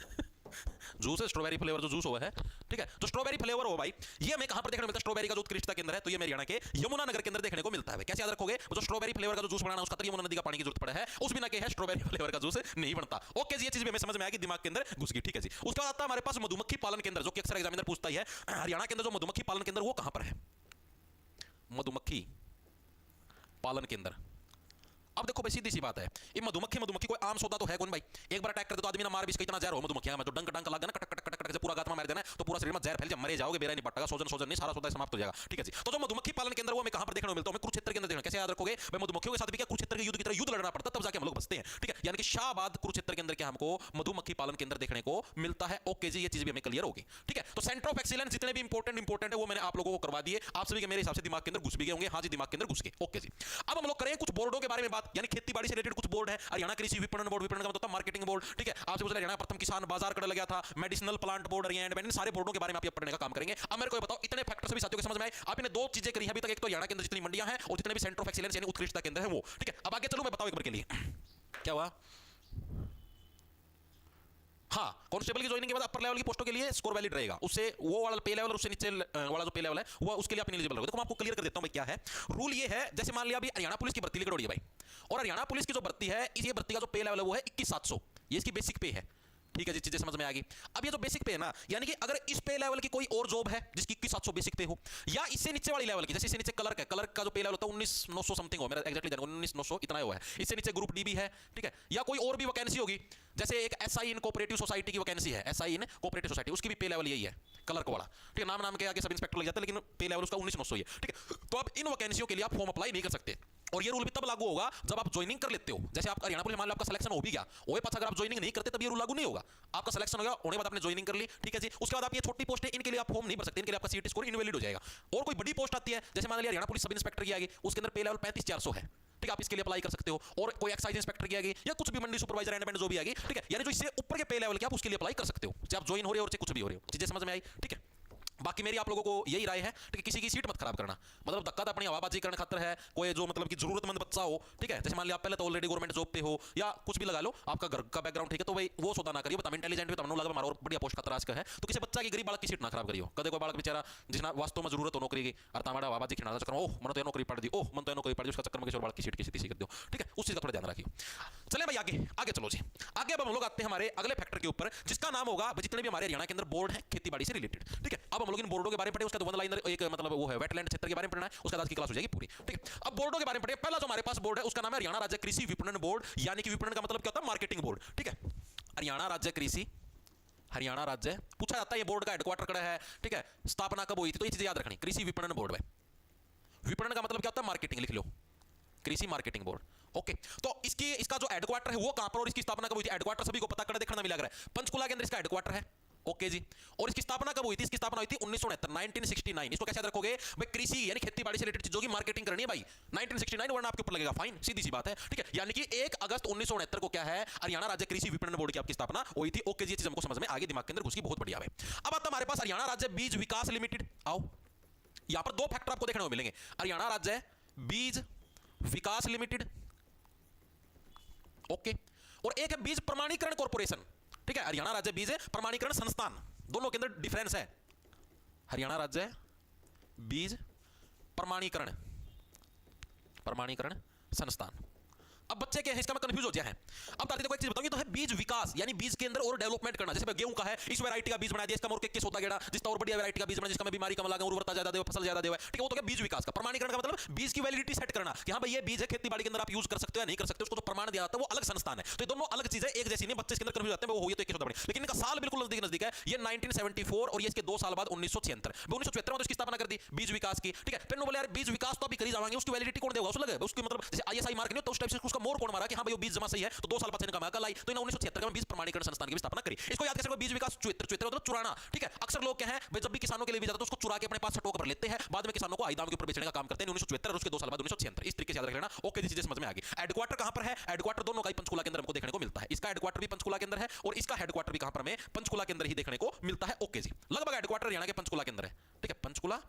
जूस है, स्ट्रॉबेरी फ्लेवर जो जूस हुआ है। ठीक है, जो स्ट्रॉबेरी फ्लेवर हो भाई, ये हमें कहां पर देखने को मिलता है? स्ट्रॉबेरी का जो उत्कृष्टता केंद्र है, तो ये हरियाणा के यमुना नगर के अंदर देखने को मिलता है। कैसे याद रखोगे? जो स्ट्रॉबेरी फ्लेवर का जो जूस बनाना, उसका तो यमुना नदी का पानी की जरूरत पड़ा है, उस बिना के है स्ट्रॉबेरी फ्लेवर का जूस नहीं बनता। ओके जी, ये चीज भी हमें समझ में आएगी, दिमाग के अंदर घुस गई। ठीक है जी, उसके बाद आता है हमारे पास मधुमक्खी पालन केंद्र, जो कि अक्सर एग्जामिनर पूछता ही है। हरियाणा के अंदर जो मधुमक्खी पालन केंद्र वो कहां पर है? मधुमक्खी पालन केंद्र। अब देखो भाई, सीधी सी बात है, ये मधुमक्खी, मधुमक्खी कोई आम सौदा तो है कौन भाई? एक बार अटैक कर दे तो आदमी ना मार भी, इतना जहर हो मधुमक्खियां में, जो डंक डंक लगा ना, कटक कटक कटक से पूरा गात में मार देना, तो पूरा शरीर में जहर फैल जाए, मरे जाओगे, बेरा नहीं पट्टा, सोजन सोजन नहीं, सारा सौदा समाप्त हो जाएगा। ठीक है जी, तो जो मधुमक्खी पालन केंद्र वो हमें कहां पर देखने को मिलता है? हमें कुरुक्षेत्र के अंदर देखना। कैसे याद रखोगे भाई? मधुमक्खियों के साथ भी क्या कुरुक्षेत्र के युद्ध की तरह युद्ध लड़ना पड़ता, तब जाके हम लोग बचते हैं। ठीक है, यानी कि शाहबाद कुरुक्षेत्र के अंदर क्या हमको मधुमक्खी पालन केंद्र देखने को मिलता है। ओके जी, ये चीज भी हमें क्लियर होगी। ठीक है, तो सेंटर ऑफ एक्सीलेंस जितने भी इंपॉर्टेंट है वो मैंने आप लोगों को करवा दिए। आप सभी के मेरे हिसाब से दिमाग के अंदर घुस भी गए होंगे। हाँ जी, दिमाग के अंदर घुस गए। ओके जी, अब हम लोग करें कुछ बोर्डों के बारे में बात बात, यानी खेतीबाड़ी से रिलेटेड कुछ बोर्ड है, हरियाणा कृषि विपणन बोर्ड, विपणन का मतलब होता है मार्केटिंग बोर्ड, ठीक है। आपसे पूछा हरियाणा प्रथम किसान बाजार कड़ा लगा था, मेडिसिनल प्लांट बोर्ड, हरियाणा, इन सारे बोर्डों के बारे में आप ये पढ़ने का काम करेंगे। अब मेरे को बताओ इतने फैक्टर से भी साथियों के समझ में आए? आपने दो चीजें करी हैं अभी तक, एक तो हरियाणा के अंदर जितनी मंडियां हैं और जितने भी सेंटर ऑफ एक्सीलेंस यानी उत्कृष्टता केंद्र है वो, ठीक है। अब आगे चलो मैं बताऊं एक बार के लिए क्या हुआ। हाँ, कांस्टेबल की ज्वाइनिंग के बाद अपर लेवल की पोस्टों के लिए स्कोर वैलिड रहेगा, उससे वो वाला पे लेवल और उससे नीचे वाला जो पे लेवल है वो उसके लिए आप एलिजिबल रहोगे। तो मैं आपको क्लियर कर देता हूं भाई क्या है रूल। ये है जैसे मान लिया अभी हरियाणा पुलिस की भर्ती निकल रही है भाई, और हरियाणा पुलिस की जो भर्ती है, ये भर्ती का जो पे लेवल है वो है 21,700, ये इसकी बेसिक पे है, ठीक है जी, चीजें समझ में आ गई। अब ये जो बेसिक पे है ना, यानी कि अगर इस पे लेवल की कोई और जॉब है जिसकी 21,700 बेसिक पे हो, या इससे नीचे वाली लेवल की, जैसे इससे नीचे क्लर्क है, क्लर्क का जो पे लेवल होता है 19,900 समथिंग हो, मेरा एग्जैक्टली जानना 19,900 इतना हुआ है, इससे नीचे ग्रुप डी भी है, ठीक है, या कोई और भी वैकेंसी होगी, जैसे एक एसआई इन कोऑपरेटिव सोसाइटी की वैकेंसी है, एसआई इन कोऑपरेटिव सोसाइटी, उसकी भी पे लेवल यही है क्लर्क वाला, ठीक है। नाम के आगे सब इंस्पेक्टर लग जाता है, लेकिन पे लेवल उसका 19,900 ही है, ठीक है। तो अब इन वैकेंसियों के लिए आप फॉर्म अप्लाई नहीं कर सकते, और ये रूल भी तब लागू होगा जब आप ज्वाइनिंग कर लेते हो। जैसे आप हरियाणा पुलिस मान लो आपका सिलेक्शन हो भी गया, ओए पास अगर आप ज्वाइनिंग नहीं करते तब ये रूल लागू नहीं होगा। आपका सिलेक्शन हो गया, होने के बाद आपने ज्वाइनिंग कर ली, ठीक है जी, उसके बाद आप ये छोटी पोस्ट है इनके लिए आप फॉर्म नहीं भर सकते, इनके लिए आपका सीट स्कोर इनवैलिड हो जाएगा। और कोई बड़ी पोस्ट आती है, जैसे मान लिया हरियाणा पुलिस सब इंस्पेक्टर की आएगी, उसके अंदर पे लेवल 35,400 है, ठीक है, आप इसके लिए अप्लाई कर सकते हो। और कोई एक्साइज इंस्पेक्टर की आएगी या कुछ भी मंडी सुपरवाइजर एंड जो भी आएगी, ठीक है, यानी जो इससे ऊपर के पे लेवल के आप उसके लिए अप्लाई कर सकते हो, चाहे आप ज्वाइन हो रहे हो और चाहे कुछ भी हो रहे हो। चीजें समझ में आई, ठीक है। बाकी मेरी आप लोगों को यही राय है कि किसी की सीट मत खराब करना, मतलब धक्का तो अपनी हवाबाजी करने खातर है, कोई जो मतलब कि जरूरतमंद बच्चा हो, ठीक है, जैसे मान लिया आप पहले तो ऑलरेडी गवर्नमेंट जॉब पे हो या कुछ भी लगा लो, आपका घर का बैकग्राउंड ठीक है, तो भाई वो सौदा ना करियो, बता इंटेलिजेंट भी तमनो लगा हमारा और बढ़िया पोस्ट खतरा का है, तो किसी बच्चा की गरीब बालक की सीट ना खराब करियो। कदे कोई बालक बेचारा जिसना वास्तव में जरूरत हो नौकरी की, और तमाड़ा हवाबाजी खिलाना चक्कर, ओह मन तो नौकरी पड़ दी, ओह मन तो नौकरी पड़ दी, उसका चक्कर में किसी और बालक की सीट की सीधी कर दो, ठीक है, उस चीज का थोड़ा ध्यान रखिए। चले भाई आगे आगे चलो जी, आगे अब हम लोग आते हैं हमारे अगले फैक्टर के ऊपर, जिसका नाम होगा जितने भी हमारे हरियाणा के अंदर बोर्ड है खेतीबाड़ी से रिलेटेड, ठीक है। अब हम लोग इन बोर्डों के बारे में पढ़े, उसका वन लाइनर एक मतलब वो है वेटलैंड क्षेत्र के बारे में पढ़ना है, उसके बाद की क्लास हो जाएगी पूरी, ठीक है। अब बोर्डों के बारे में पढ़े, पहला जो हमारे पास बोर्ड है उसका नाम है हरियाणा राज्य कृषि विपणन बोर्ड, यानी कि विपणन का मतलब क्या होता है मार्केटिंग बोर्ड, ठीक है। हरियाणा राज्य कृषि, हरियाणा राज्य पूछा जाता है ये बोर्ड का हेडक्वार्टर कड़ा है, ठीक है, स्थापना कब हुई थी, तो ये चीजें याद रखनी। कृषि विपणन बोर्ड है, विपणन का मतलब क्या होता है मार्केटिंग, लिख लो कृषि मार्केटिंग बोर्ड, ओके। तो इसका जो हेडक्वार्टर है वो कहां पर और इसकी स्थापना कब हुई थी, हेडक्वार्टर सभी को पता कर देखना मिला है, पंचकुला के अंदर इसका हेडक्वार्टर है, ओके जी। और इसकी स्थापना कब हुई थी, इसकी स्थापना हुई थी 1969। इसको कैसे याद रखोगे भाई, कृषि यानी खेतीबाड़ी से रिलेटेड चीजों की मार्केटिंग करनी है भाई, 1969 वरना आपके ऊपर लगेगा फाइन, सीधी सी बात है, ठीक है। यानी कि 1 अगस्त 1969 को क्या है हरियाणा राज्य कृषि विपणन बोर्ड की आपकी स्थापना हुई थी, ओके जी। ये चीज हमको समझ में आगे दिमाग के अंदर घुस गई, बहुत बढ़िया है। अब आता हमारे पास हरियाणा राज्य बीज विकास लिमिटेड, आओ यहां पर दो फैक्टर आपको देखने को मिलेंगे, हरियाणा राज्य बीज विकास लिमिटेड, ओके, और एक है बीज प्रमाणीकरण कॉर्पोरेशन, ठीक है, हरियाणा राज्य बीज प्रमाणीकरण संस्थान, दोनों के अंदर डिफरेंस है। हरियाणा राज्य बीज प्रमाणीकरण संस्थान। अब बच्चे के हैं इसका मैं कंफ्यूज हो गया है। अब ताकि देखो एक चीज बताऊंगी, तो है बीज विकास यानी बीज के अंदर और डेवलपमेंट करना, जैसे गेहूं का है इस वैरायटी का बीज बना दिया, इसका मोर के होता गेड़ा, जिसका और बढ़िया वैरायटी का बीज बना, जिसका में बीमारी कम लगा, उर्वरता ज्यादा दे, फसल ज्यादा दे, ठीक है, वो तो क्या बीज विकास का। प्रमाणीकरण का मतलब बीज की वैलिडिटी सेट करना कि हां भाई ये बीज है खेतीबाड़ी के अंदर आप यूज कर सकते हो या नहीं कर सकते, उसको जो प्रमाण दिया जाता है वो अलग संस्थान है। तो ये दोनों अलग चीजें एक जैसी नहीं, बच्चे इसके अंदर कंफ्यूज जाते हैं, वो हो तो एक होता बड़ी, लेकिन इनका साल बिल्कुल नजदीक है, ये 1974 और ये इसके 2 साल बाद 1976 में तो इसकी स्थापना कर दी बीज विकास की, ठीक है। फिर बोले यार बीज विकास तो अभी करी जाएंगे, उसकी वैलिडिटी कौन देगा, उसको लगे उसकी मतलब जैसे आईएसआई मार्क नहीं तो उस टाइप से उसका मोर कौन मारा कि हां भाई वो बीज जमा सही है, तो 2 साल बाद इनका कल आई, तो 1976 में बीज प्रमाणीकरण संस्थान की स्थापना करी। इसको याद कैसे, बीज विकास चुहत्तर मतलब चुराना, ठीक है। अक्सर लोग क्या है भाई जब भी किसानों के लिए भी जाता है तो उसको चुरा के अपने पास स्टॉक पर लेते हैं, बाद में किसानों को आई दाम के ऊपर बेचने का काम करते हैं। 1974 और उसके 2 साल बाद 1976, इस तरीके से याद रख लेना, ओके जी, चीजें समझ में आ गई। हेडक्वार्टर कहां पर है, हेडक्वार्टर दोनों का ही पंचकुला के अंदर हमको देखने को मिलता है, इसका हेडक्वार्टर भी पंचकुला के अंदर है और इसका हेडक्वार्टर भी कहां पर हमें पंचकुला के अंदर ही देखने को मिलता है, ओके जी। लगभग हेडक्वार्टर हरियाणा के पंचकुला के अंदर है, ठीक है, पंचकुला।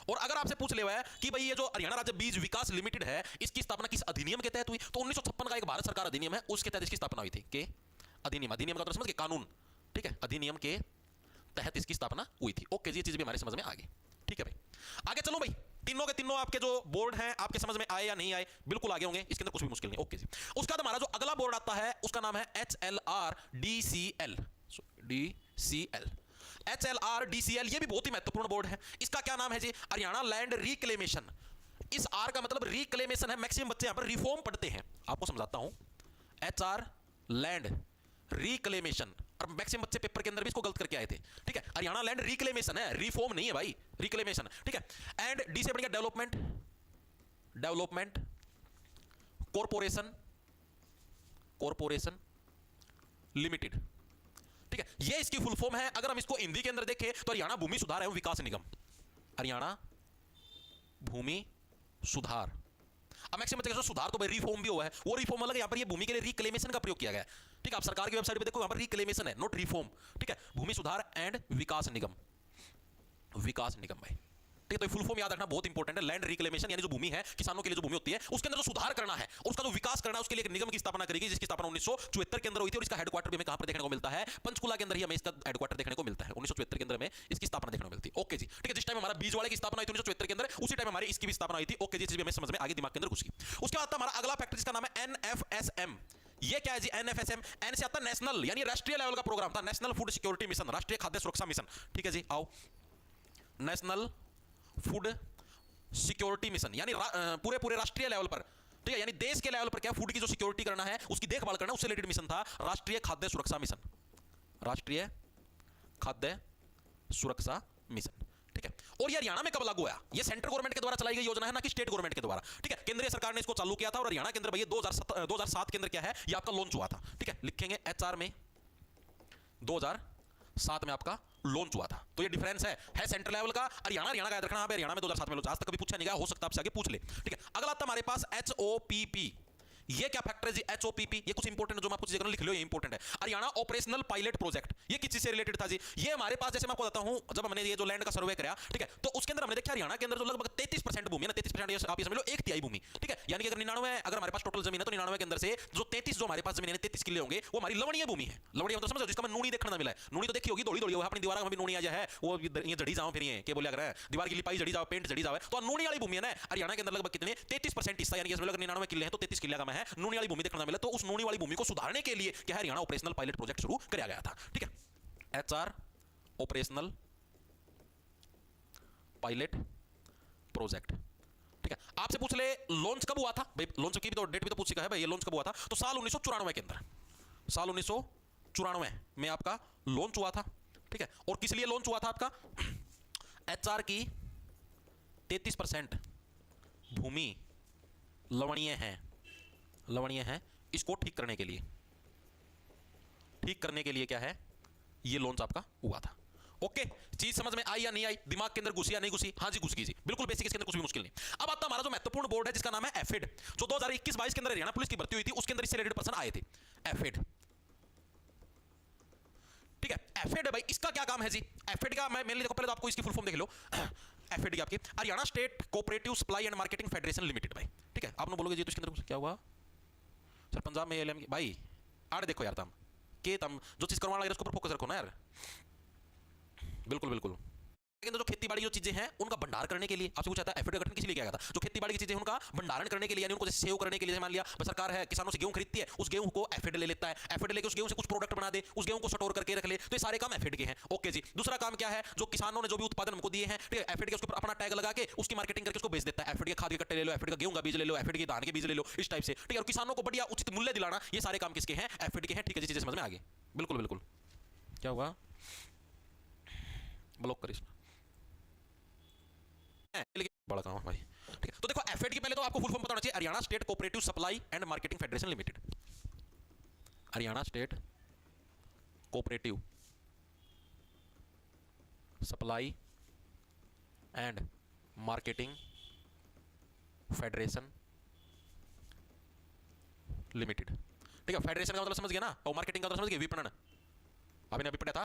और अगर आपसे पूछ ले हुआ है कि भाई ये जो हरियाणा राज्य बीज विकास लिमिटेड है इसकी स्थापना किस अधिनियम के तहत हुई, तो 1956 का एक भारत सरकार अधिनियम है उसके तहत इसकी स्थापना हुई थी। के अधिनियम, अधिनियम का मतलब समझ गए कानून, ठीक है, अधिनियम के तहत इसकी स्थापना हुई थी, ओके जी। ये चीज भी हमारे समझ में आ गई, ठीक है भाई। आगे चलो भाई, तीनों के तीनों आपके जो बोर्ड हैं आपके समझ में आए या नहीं आए, बिल्कुल आगे होंगे, इसके अंदर कुछ भी मुश्किल नहीं, ओके जी। उसका हमारा जो अगला बोर्ड आता है उसका नाम है HLRDCL, HLRDCL, ये भी बहुत ही महत्वपूर्ण बोर्ड है। इसका क्या नाम है जी, हरियाणा लैंड रिक्लेमेशन। इस आर का मतलब रिक्लेमेशन है, मैक्सिमम बच्चे यहां पर रिफॉर्म पढ़ते हैं, आपको समझाता हूं। HR लैंड रिक्लेमेशन, और मैक्सिमम बच्चे पेपर के अंदर भी इसको गलत करके आए थे, ठीक है। हरियाणा लैंड रिक्लेमेशन है, रिफॉर्म नहीं है भाई, रिक्लेमेशन, ठीक है। एंड डी से बढ़िया डेवलपमेंट कॉर्पोरेशन लिमिटेड, ठीक है। ये इसकी फुल फॉर्म है। अगर हम इसको हिंदी के अंदर देखें तो हरियाणा भूमि सुधार एवं विकास निगम, हरियाणा भूमि सुधार अब मैक्सिमम जगह सुधार तो भाई रिफॉर्म भी हुआ है, वो रिफॉर्म अलग है, यहाँ पर ये भूमि के लिए रिक्लेमेशन का प्रयोग किया गया है। ठीक है, आप सरकार की वेबसाइट पे देखो, यहाँ पर रिक्लेमेशन है, नॉट रिफॉर्म। ठीक है, भूमि सुधार एंड विकास निगम, विकास निगम भाई। ठीक है, तो फुल फॉर्म याद रखना बहुत इंपॉर्टेंट है। लैंड रिक्लेमेशन यानी जो भूमि है, किसानों के लिए जो भूमि होती है उसके अंदर जो सुधार करना है और उसका जो विकास करना है, उसके लिए एक निगम की स्थापना करेगी, जिसकी स्थापना 1974 के अंदर हुई थी। और इसका हेडक्वार्टर भी हमें कहां पर देखने को मिलता है? पंचकुला के अंदर ही हमें इसका हेडक्वार्टर देखने को मिलता है। 1974 के अंदर में इसकी स्थापना देखने को मिलती है। ओके जी, ठीक है, जिस टाइम हमारा बीजवाड़े की स्थापना हुई थी 1974 के अंदर, उसी टाइम हमारी इसकी भी स्थापना हुई थी। ओके जी, चीज भी हमें समझ में आगे दिमाग के अंदर घुस गई। उसके बाद हमारा अगला फैक्टर जिसका नाम है NFSM। ये क्या है जी? NFSM, एन से आता है नेशनल, यानी राष्ट्रीय लेवल का प्रोग्राम था, नेशनल फूड सिक्योरिटी मिशन, राष्ट्रीय खाद्य सुरक्षा मिशन। ठीक है जी, आओ, नेशनल फूड सिक्योरिटी मिशन, यानी पूरे राष्ट्रीय लेवल पर, ठीक है, यानी देश के लेवल पर क्या फूड की जो सिक्योरिटी करना है, उसकी देखभाल करना, उससे रिलेटेड मिशन था राष्ट्रीय खाद्य सुरक्षा मिशन, राष्ट्रीय खाद्य सुरक्षा मिशन। ठीक है, और ये हरियाणा में कब लागू हुआ? ये सेंट्रल गवर्नमेंट के द्वारा चलाई गई योजना है, ना कि स्टेट गवर्नमेंट के द्वारा। ठीक है, केंद्रीय सरकार ने इसको चालू किया था और हरियाणा के अंदर भैया 2007 के अंदर क्या है, ये आपका लॉन्च हुआ था। ठीक है, लिखेंगे HR में 2007 में आपका लॉन्च हुआ था। तो ये डिफरेंस है सेंट्रल लेवल का, हरियाणा का याद रखना। हरियाणा में 2007 में लॉन्च, आज तक कभी पूछा नहीं गया, हो सकता है आपसे आगे पूछ ले। ठीक है, अगला आता हमारे पास HOPP। ये क्या फैक्टर है जी? HOPP, ये कुछ इंपॉर्टेंट है जो मैं आपको चीजें लिख लो, ये इंपॉर्टेंट है। हरियाणा ऑपरेशनल पायलट प्रोजेक्ट, ये किस चीज से रिलेटेड था जी? ये हमारे पास, जैसे मैं आपको बताता हूं, जब हमने ये जो लैंड का सर्वे कराया, ठीक है, तो उसके अंदर हमने देखा हरियाणा के अंदर जो लगभग 33% भूमि है ना, 33% आप ये समझ लो 1/3 भूमि। ठीक है, यानी कि अगर 99, अगर हमारे पास टोटल जमीन है तो 99 के अंदर से जो 33 जो हमारे पास जमीन है, 33 किले होंगे, वो हमारी लवणीय भूमि है। लवणीय मतलब समझो, जिसका मैं नूनी देखने मिला है। नूनी तो देखी होगी, दौड़ी अपनी दीवार में भी नूनी आ जाए, वो ये जड़ी जाओ, फिर ये बोले अगर दीवार की लिपाई जड़ी जाओ, पेंट जड़ी जाओ, तो नूनी वाली भूमि है ना। हरियाणा के अंदर लगभग कितने 33% हिस्सा, यानी कि 99 किले हैं तो 33 किले का मैं है नूनी वाली भूमि देखने मिला। तो उस नूनी वाली भूमि को सुधारने के लिए क्या है, हरियाणा ऑपरेशनल पायलट प्रोजेक्ट शुरू किया गया था। ठीक है, HR ऑपरेशनल पायलट प्रोजेक्ट। ठीक है, आपसे पूछ ले लॉन्च कब हुआ था भाई? लॉन्च की भी तो डेट भी तो पूछ है भाई, ये लॉन्च कब हुआ था? तो साल 1994 के अंदर, साल 1994 में आपका लॉन्च हुआ था। ठीक है, और किस लिए लॉन्च हुआ था आपका? HR की 33% भूमि लवणीय है, इसको ठीक करने के लिए क्या है, ये लॉन्च आपका हुआ था। ओके, चीज समझ में आई या नहीं आई? दिमाग के अंदर घुसी या नहीं घुसी? हाँ जी, घुस गई जी, बिल्कुल बेसिक, इसके अंदर कुछ भी मुश्किल नहीं। अब आता हमारा जो महत्वपूर्ण बोर्ड है जिसका नाम है एफिड, जो 2021-22 के अंदर हरियाणा पुलिस की भर्ती हुई थी, उसके अंदर इससे रिलेटेड पर्सन आए थे। एफिड, ठीक है, एफिड है भाई, इसका क्या काम है जी? एफिड का मैं मेनली देखो, पहले तो आपको इसकी फुल फॉर्म देख लो। एफिड की आपकी Haryana state cooperative supply and marketing federation limited भाई। ठीक है, आप लोग बोलोगे जी तो इसके अंदर क्या हुआ सर? पंजाब में LM भाई आड़ देखो यार, तम जो चीज करवाना लगे उसके ऊपर फोकस रखो ना यार। बिल्कुल बिल्कुल। लेकिन जो खेतीबाड़ी जो चीजें हैं उनका भंडार करने के लिए आपसे पूछा था एफिड का गठन किस लिए किया गया था? जो खेतीबाड़ी की चीजें उनका भंडारण करने के लिए, यानी उनको जैसे सेव करने के लिए, मान लिया सरकार है किसानों से गेहूं खरीदती है, उस गेहूं को एफिड ले लेता है, एफिड लेके उस गेहूं से कुछ प्रोडक्ट बना दे, उस गेहूं को स्टोर करके रख ले, तो ये सारे काम एफिड के हैं। ओके जी, दूसरा काम क्या है? जो किसानों ने जो भी उत्पादन हमको दिए हैं, ठीक है, एफिड के उसके ऊपर अपना टैग लगा के उसकी मार्केटिंग करके उसको बेच देता है। एफिड के खाद के कट्टे ले लो, एफिड का गेहूं का बीज ले लो, एफिड के धान के बीज ले लो, इस टाइप से। ठीक है, और किसानों को बढ़िया उचित मूल्य दिलाना, ये सारे काम किसके हैं? एफिड के हैं। ठीक है जी, चीजें समझ में आ गई? बिल्कुल बिल्कुल। क्या हुआ? ब्लॉक करिए बड़ा काम है भाई। ठीक है, तो देखो एफिड की पहले तो आपको फुल फॉर्म पता होना चाहिए, Haryana state cooperative supply and marketing federation limited. Haryana state cooperative supply and marketing federation limited. ठीक है, फेडरेशन का मतलब समझ गया ना, और मार्केटिंग का मतलब समझ गया, विपणन। अभी अभी पढ़ा था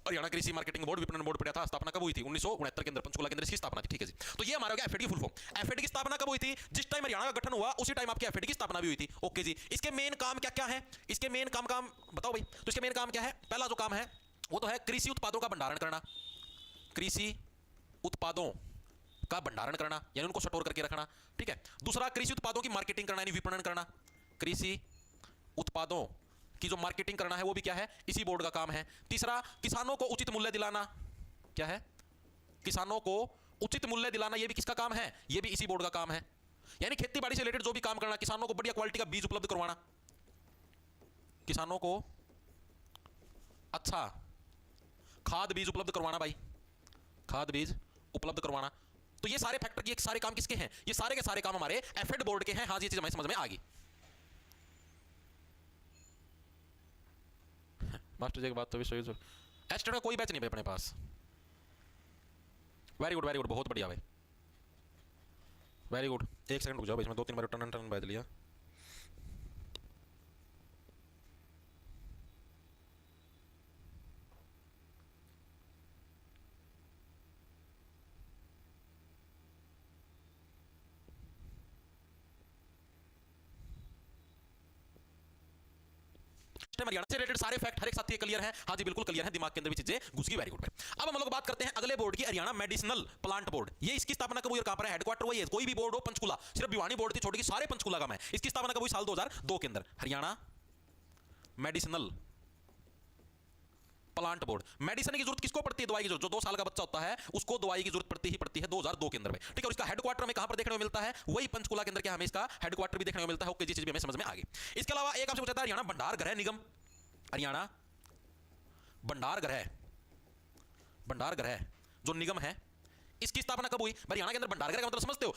हरियाणा कृषि मार्केटिंग बोर्ड, विपणन बोर्ड पढ़ा था। स्थापना कब हुई थी? 1969 के अंदर पंचकुला के अंदर इसकी स्थापना थी। ठीक है जी, तो ये हमारा हो गया एफिड की फुल फॉर्म। एफिड की स्थापना कब हुई थी? जिस टाइम हरियाणा का गठन हुआ उसी टाइम आपकी एफिड की स्थापना भी हुई थी। ओके जी, इसके मेन काम क्या क्या है? इसके मेन काम बताओ भाई। तो इसके मेन काम क्या है? पहला जो काम है वो तो है कृषि उत्पादों का भंडारण करना, कृषि उत्पादों का भंडारण करना यानी उनको स्टोर करके रखना। ठीक है, दूसरा कृषि उत्पादों की मार्केटिंग करना यानी विपणन करना। कृषि उत्पादों की जो मार्केटिंग करना है वो भी क्या है? इसी बोर्ड का काम है। तीसरा, किसानों को उचित मूल्य दिलाना। क्या है? किसानों को उचित मूल्य दिलाना, ये भी किसका काम है? ये भी इसी बोर्ड का काम है। यानी खेती बाड़ी से रिलेटेड जो भी काम करना, किसानों को बढ़िया क्वालिटी का बीज उपलब्ध करवाना, किसानों को अच्छा खाद बीज उपलब्ध करवाना भाई, खाद बीज उपलब्ध करवाना। तो ये सारे फैक्टर, ये सारे काम किसके हैं? ये सारे के सारे काम हमारे एफिड बोर्ड के हैं। हाँ, ये चीज हमें समझ में आ गई। मास्टर जी की बात तो भी सही। एस्टेट का कोई बैच नहीं भाई अपने पास। वेरी गुड, बहुत बढ़िया भाई, वेरी गुड। एक सेकंड रुक जाओ, इसमें 2-3 बार टर्न टर्न बज लिया। हरियाणा से रिलेटेड सारे फैक्ट हर एक साथी क्लियर है? हाँ जी बिल्कुल क्लियर है, दिमाग के अंदर भी चीजें घुस गई, वेरी गुड। अब हम लोग बात करते हैं अगले बोर्ड की, हरियाणा मेडिसिनल प्लांट बोर्ड। ये इसकी स्थापना कब हुई और कहां पर है? हेडक्वार्टर वही है, कोई भी बोर्ड हो, पंचकुला, सिर्फ भिवानी बोर्ड थी छोड़ के सारे पंचकुला का मैं। इसकी स्थापना कब हुई? साल 2002 के अंदर, Haryana medicinal plant board. Medicine की जरूरत किसको पड़ती है? दवाई की जरूरत, जो 2 साल का बच्चा होता है उसको दवाई की जरूरत पड़ती है 2002 के अंदर में, ठीक है। और इसका हेडक्वार्टर में कहां पर देखने को मिलता है? वही पंचकुला के अंदर, क्या हमें इसका हेडक्वार्टर भी देखने को मिलता है। ओके, जी चीज भी हमें समझ में आ गई। इसके अलावा एक आपसे पूछा था हरियाणा भंडार गृह निगम, हरियाणा भंडार गृह जो निगम है, इसकी स्थापना कब हुई? हरियाणा के अंदर भंडार गृह का मतलब समझते हो?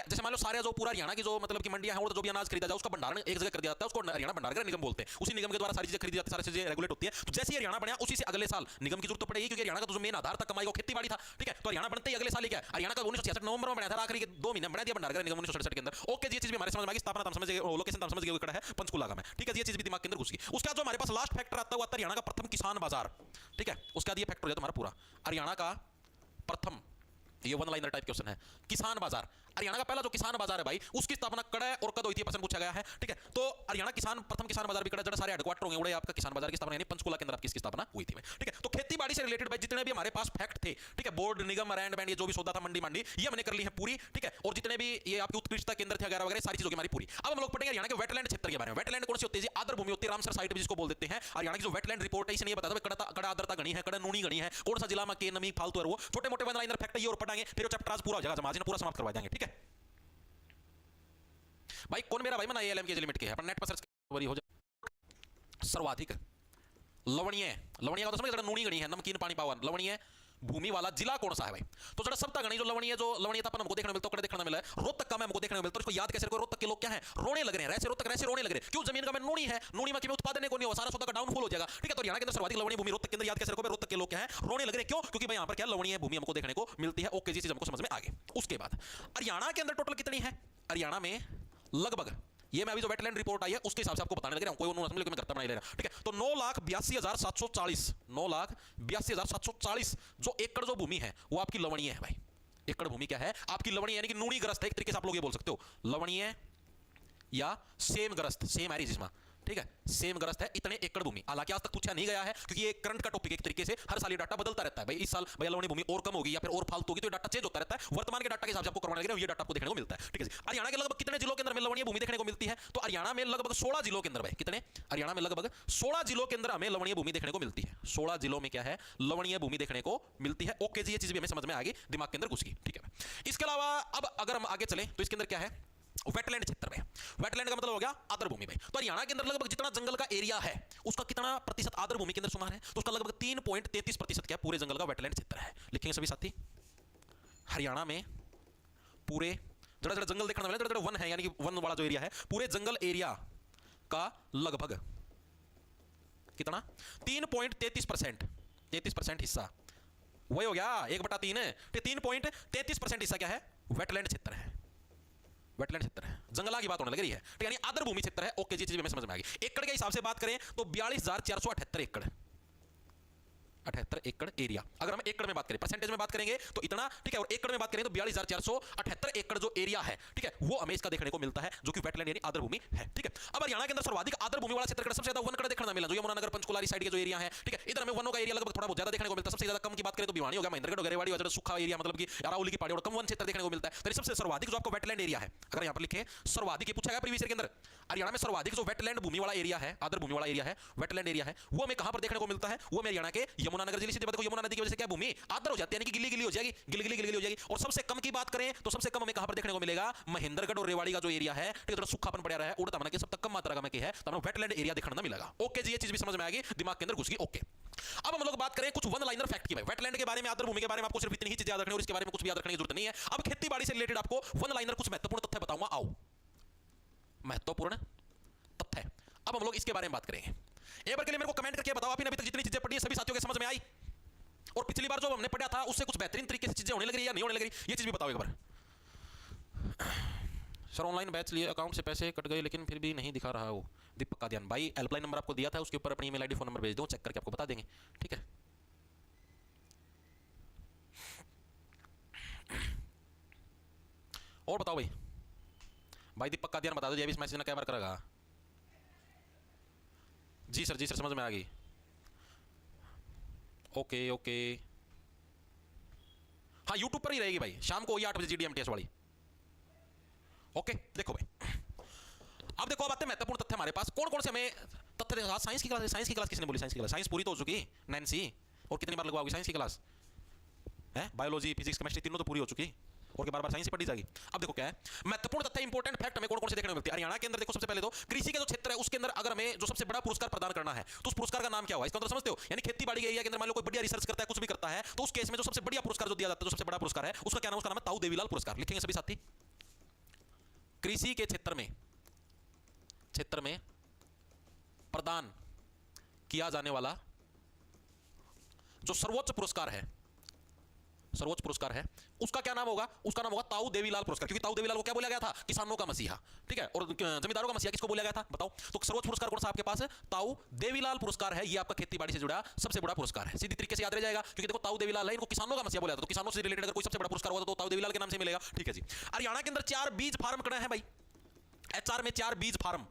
जैसे मान लो सारे जो पूरा हरियाणा की जो मतलब की मंडियां हैं और जो भी अनाज खरीदा जाए उसका भंडारण एक जगह कर दिया जाता है, उसको हरियाणा भंडार गृह निगम बोलते हैं। उसी निगम के द्वारा सारी चीजें खरीदी जाती है, सारी चीजें रेगुलेट होती है। तो जैसे ही हरियाणा बना उसी से अगले साल निगम की जरूरत पड़ेगी, क्योंकि हरियाणा का तो जो मेन आधार था कमाई वो खेती बाड़ी था, ठीक है। तो हरियाणा बनते ही अगले साल ही क्या हरियाणा का 1966 नवंबर में बना था, आखिरी के 2 महीने बना दिया भंडार गृह निगम 1967 के अंदर। ओके, ये चीज भी हमारे समझ में आ गई। स्थापना हम समझ गए, लोकेशन हम समझ गए, कड़ा है पंचकुला का में, ठीक है। ये चीज भी दिमाग के अंदर घुस गई। उसके बाद जो हमारे पास लास्ट फैक्टर आता हुआ हरियाणा का प्रथम किसान बाजार, ठीक है। उसके बाद ये फैक्टर हो जाता हमारा पूरा हरियाणा का प्रथम, ये वन लाइनर टाइप क्वेश्चन है, किसान बाजार। हरियाणा का पहला जो किसान बाजार है भाई, उसकी स्थापना कड़ा और कद हुई थी, प्रश्न पूछा गया है, ठीक है। तो हरियाणा प्रथम किसान बाजार भी कड़ा, जड़ा सारे हेडक्वार्टर होंगे उड़े आपका किसान बाजार की स्थापना यानी पंचकुला के अंदर आपकी इसकी स्थापना हुई थी, ठीक है। तो खेती बाड़ी से रिलेटेड भाई जितने भी हमारे पास फैक्ट थे, ठीक है, बोर्ड निगम रैंड बैंड ये जो भी सौदा था मंडी मंडी, ये हमने कर ली है पूरी, ठीक है। और जितने भी ये आपकी उत्कृष्टता केंद्र थे वगैरह वगैरह सारी चीजों की हमारी पूरी। अब हम लोग पढ़ेंगे हरियाणा के वेटलैंड क्षेत्र के बारे में। वेटलैंड कौन सी होती है? आर्द्र भूमि होती है, रामसर साइट जिसको बोल देते हैं। हरियाणा की जो वेटलैंड रिपोर्ट है इसने ये बताया था कड़ा आर्द्रता गणी है, कड़ा नूनी गणी है, कौन सा जिला में के नमी फालतू है, वो छोटे मोटे वन लाइनर फैक्ट ये और पढ़ाएंगे, फिर वो चैप्टर आज पूरा हो जाएगा, जमाजी ने पूरा समाप्त करवा देंगे, ठीक है भाई। कौन मेरा भाई मना एएलएम के लिमिट के है, अपन नेट पर सर्च हो जाए। सर्वाधिक लवणीय, लवणीय का तो समझ, नूनी गणी है, नमकीन पानी पावन, लवणीय भूमि वाला जिला कौन सा है भाई? तो जरा सप्ता गणी जो लवणीय, जो लवणीयता अपन हमको देखने को मिलता है, देखने को मिला है रोहतक का में हमको देखने को मिलता है। इसको याद कैसे रखो? रोहतक के लोग क्या है? रोने लग रहे हैं, रोहतक रैसे रोने लग रहे हैं, क्यों? जमीन का में नूनी है, नूनी में क्यों उत्पादन को नहीं हो, सारा सौदा का डाउनफॉल हो जाएगा, ठीक है। तो हरियाणा के अंदर सर्वाधिक लवणीय भूमि रोहतक के अंदर, याद कैसे रखो? रोहतक के लोग क्या है? रोने लग रहे हैं, क्यों? क्योंकि भाई यहाँ पर क्या लवणीय भूमि हमको देखने को मिलती है। ओके, जी चीज हमको समझ में आ गई। उसके बाद हरियाणा के अंदर टोटल कितनी है? हरियाणा में लगभग, ये मैं अभी जो वेटलैंड रिपोर्ट आई है उसके हिसाब से आपको बताने लग रहा हूं, कोई उन्होंने असेंबली में करता बना ले रहा, ठीक है। तो 9,82,740, 9,82,740 जो एकड़ जो भूमि है वो आपकी लवणीय है भाई। एकड़ भूमि क्या है? आपकी लवणीय यानी कि नूनी ग्रस्त है, एक तरीके से आप लोग ये बोल सकते हो, लवणीय या सेम ग्रस्त, सेम है जिसमें, ठीक है, सेम ग्रस्त है, इतने एकड़ भूमि। हालांकि आज तक पूछा नहीं गया है क्योंकि ये करंट का टॉपिक, एक तरीके से हर साल ये डाटा बदलता रहता है भाई। इस साल भैया लवणीय भूमि और कम होगी या फिर और फालतू होगी, तो ये डाटा चेंज होता रहता है। वर्तमान के डाटा के हिसाब से आपको करवाना लगे, ये डाटा आपको देखने को मिलता है, ठीक है। हरियाणा के लगभग कितने जिलों के अंदर में लवणीय भूमि देखने को मिलती है? तो हरियाणा में लगभग 16 जिलों के अंदर भाई, कितने? हरियाणा में लगभग 16 जिलों के अंदर हमें लवणीय भूमि देखने को मिलती है। 16 जिलों में क्या है? लवणीय भूमि देखने को मिलती है। ओके जी, ये चीज भी हमें समझ में आ गई, दिमाग के अंदर घुस गई, ठीक है। इसके अलावा अब अगर हम आगे चले तो इसके अंदर क्या है? वेटलैंड क्षेत्र में। वेटलैंड का मतलब हो गया आर्द्र भूमि भाई। तो हरियाणा के अंदर लगभग जितना जंगल का एरिया है उसका कितना प्रतिशत आर्द्र भूमि के अंदर शुमार है? तो उसका लगभग 3.33% क्या पूरे जंगल का वेटलैंड क्षेत्र है। लिखेंगे सभी साथी, हरियाणा में पूरे जड़ा जड़ा जंगल देखने वाले, जड़ा वन है यानी कि वन वाला जो एरिया है, पूरे जंगल एरिया का लगभग कितना? 3.33%, 33% हिस्सा वही हो गया 1/3। 3.33% हिस्सा क्या है? वेटलैंड क्षेत्र है। वेटलैंड क्षेत्र है, जंगला की बात होने लग रही है, ठीक है, यानी आर्द्र भूमि क्षेत्र है। ओके जी, चीज में समझ में आ गई। एकड़ के हिसाब से बात करें तो 42,478 एकड़, 78 एकड़ एरिया। अगर हम एकड़ में बात करें, परसेंटेज में बात करेंगे तो इतना, ठीक है। और एकड़ में बात करें तो 42,478 एकड़ जो एरिया है, ठीक है, वो हमें इसका देखने को मिलता है, जो कि वेटलैंड यानी आर्द्र भूमि है, ठीक है। अब हरियाणा के अंदर सर्वाधिक आर्द्र भूमि वाला क्षेत्र सबसे ज्यादा वन कड़ा देखने को मिला, जो यमुना नगर पंचकुला साइड के जो एरिया है, ठीक है। इधर हमें वनों का एरिया लगभग थोड़ा बहुत ज्यादा देखने को मिलता है। सबसे ज्यादा कम की बात करें तो भिवानी हो गया, महेंद्रगढ़, गरेवाड़ी और सूखा एरिया मतलब कि अरावली की पहाड़ी और कम वन क्षेत्र देखने को मिलता है। तो सबसे सर्वाधिक जो आपको वेटलैंड एरिया है, अगर यहाँ पर लिखे सर्वाधिक, पूछा गया प्रीवियस ईयर के अंदर, हरियाणा में सर्वाधिक जो वेटलैंड भूमि वाला एरिया है, आर्द्र भूमि वाला एरिया है, वेटलैंड एरिया है, वो हमें कहां पर देखने को मिलता है? वो हरियाणा के यमुना नगर जिले से। देखो यमुना नदी की वजह से क्या भूमि आर्द्र हो जाती है, यानी कि गिली गिली हो जाएगी, गिली गिली हो जाएगी। और सबसे कम की बात करें तो सबसे कम हमें कहां पर देखने को मिलेगा? महेंद्रगढ़ और रेवाड़ी का जो एरिया है, ठीक है, थोड़ा सूखापन पड़ा रहा है, उड़ता के सब तक कम मात्रा का में क्या है, तो हमें वेटलैंड एरिया देखने को मिलेगा। ओके जी, ये चीज भी समझ में आ गई, दिमाग के अंदर घुस गई। ओके, अब हम लोग बात करें कुछ वन लाइनर फैक्ट की भाई। वेटलैंड के बारे में, आर्द्र भूमि के बारे में आपको सिर्फ इतनी ही चीजें याद रखनी है और इसके बारे में कुछ भी याद रखने की जरूरत नहीं है। अब खेती बाड़ी से रिलेटेड आपको वन लाइनर कुछ महत्वपूर्ण तथ्य बताऊंगा, आओ, महत्वपूर्ण तथ्य। अब हम लोग इसके बारे में बात करेंगे। एक बार के लिए मेरे को कमेंट करके बताओ, आपने अभी तक जितनी चीजें पढ़ी है सभी साथियों के समझ में आई, और पिछली बार जो हमने पढ़ा था उससे कुछ बेहतरीन तरीके से चीजें होने लग रही है या नहीं होने लग रही, ये चीज भी बताओ एक बार। सर ऑनलाइन बैच लिए, अकाउंट से पैसे कट गए लेकिन फिर भी नहीं दिखा रहा वो। दीपक कादियान भाई, हेल्पलाइन नंबर आपको दिया था, उसके ऊपर अपनी ईमेल आईडी फोन नंबर भेज दो, चेक करके आपको बता देंगे, ठीक है। और बताओ भाई, भाई दीपक कादियान बता दो जी, अभी इस मैसेज ने क्या बार करेगा। जी सर समझ में आ गई। ओके ओके, हाँ यूट्यूब पर ही रहेगी भाई, शाम को 8 बजे GDMTS वाली। ओके देखो भाई, अब देखो, अब आते हैं महत्वपूर्ण तथ्य हमारे पास। कौन कौन से हमें तथ्य देंगे। साइंस की क्लास, साइंस की क्लास किसने बोली, साइंस की क्लास, साइंस पूरी तो हो चुकी नैन्सी, और कितनी बार लगवाओगी साइंस की क्लास है। बायोलॉजी फिजिक्स केमिस्ट्री तीनों तो पूरी हो चुकी, और बार बार साइंस ही पढ़ी जाएगी। अब देखो क्या है महत्वपूर्ण तथ्य, इंपॉर्टेंट फैक्ट हमें कौन कौन से देखने को मिलते हैं। हरियाणा के अंदर देखो, सबसे पहले तो कृषि का जो क्षेत्र है उसके अंदर अगर हमें जो सबसे बड़ा पुरस्कार प्रदान करना है तो उस पुरस्कार का नाम क्या हुआ, इसका मतलब समझते हो। यानी खेती बाड़ी के एरिया के अंदर मान लो कोई बढ़िया रिसर्च करता है, कुछ भी करता है, तो उस केस में जो सबसे बढ़िया पुरस्कार जो दिया जाता है, जो सबसे बड़ा पुरस्कार है उसका क्या नाम, उसका नाम है ताऊ देवीलाल पुरस्कार। लिखेंगे सभी साथी। कृषि के क्षेत्र में प्रदान किया जाने वाला जो सर्वोच्च पुरस्कार है, उसका क्या नाम होगा, उसका नाम होगा ताऊ देवीलाल पुरस्कार। क्योंकि ताऊ देवीलाल को क्या बोला गया था, किसानों का मसीहा, ठीक है, और जमींदारों का मसीहा किसको बोला गया था बताओ। तो सर्वोच्च पुरस्कार कौन सा आपके पास है, ताऊ देवीलाल पुरस्कार है। ये आपका खेतीबाड़ी से जुड़ा सबसे बड़ा पुरस्कार है, सीधी तरीके से याद रह जाएगा। क्योंकि देखो ताऊ देवीलाल है, इनको किसानों का मसीहा बोला जाता, तो किसानों से रिलेटेड अगर कोई सबसे बड़ा पुरस्कार होगा तो ताऊ देवीलाल के नाम से मिलेगा, ठीक है जी। हरियाणा के अंदर 4 बीज फार्म खड़े हैं भाई, HR में 4 बीज फार्म,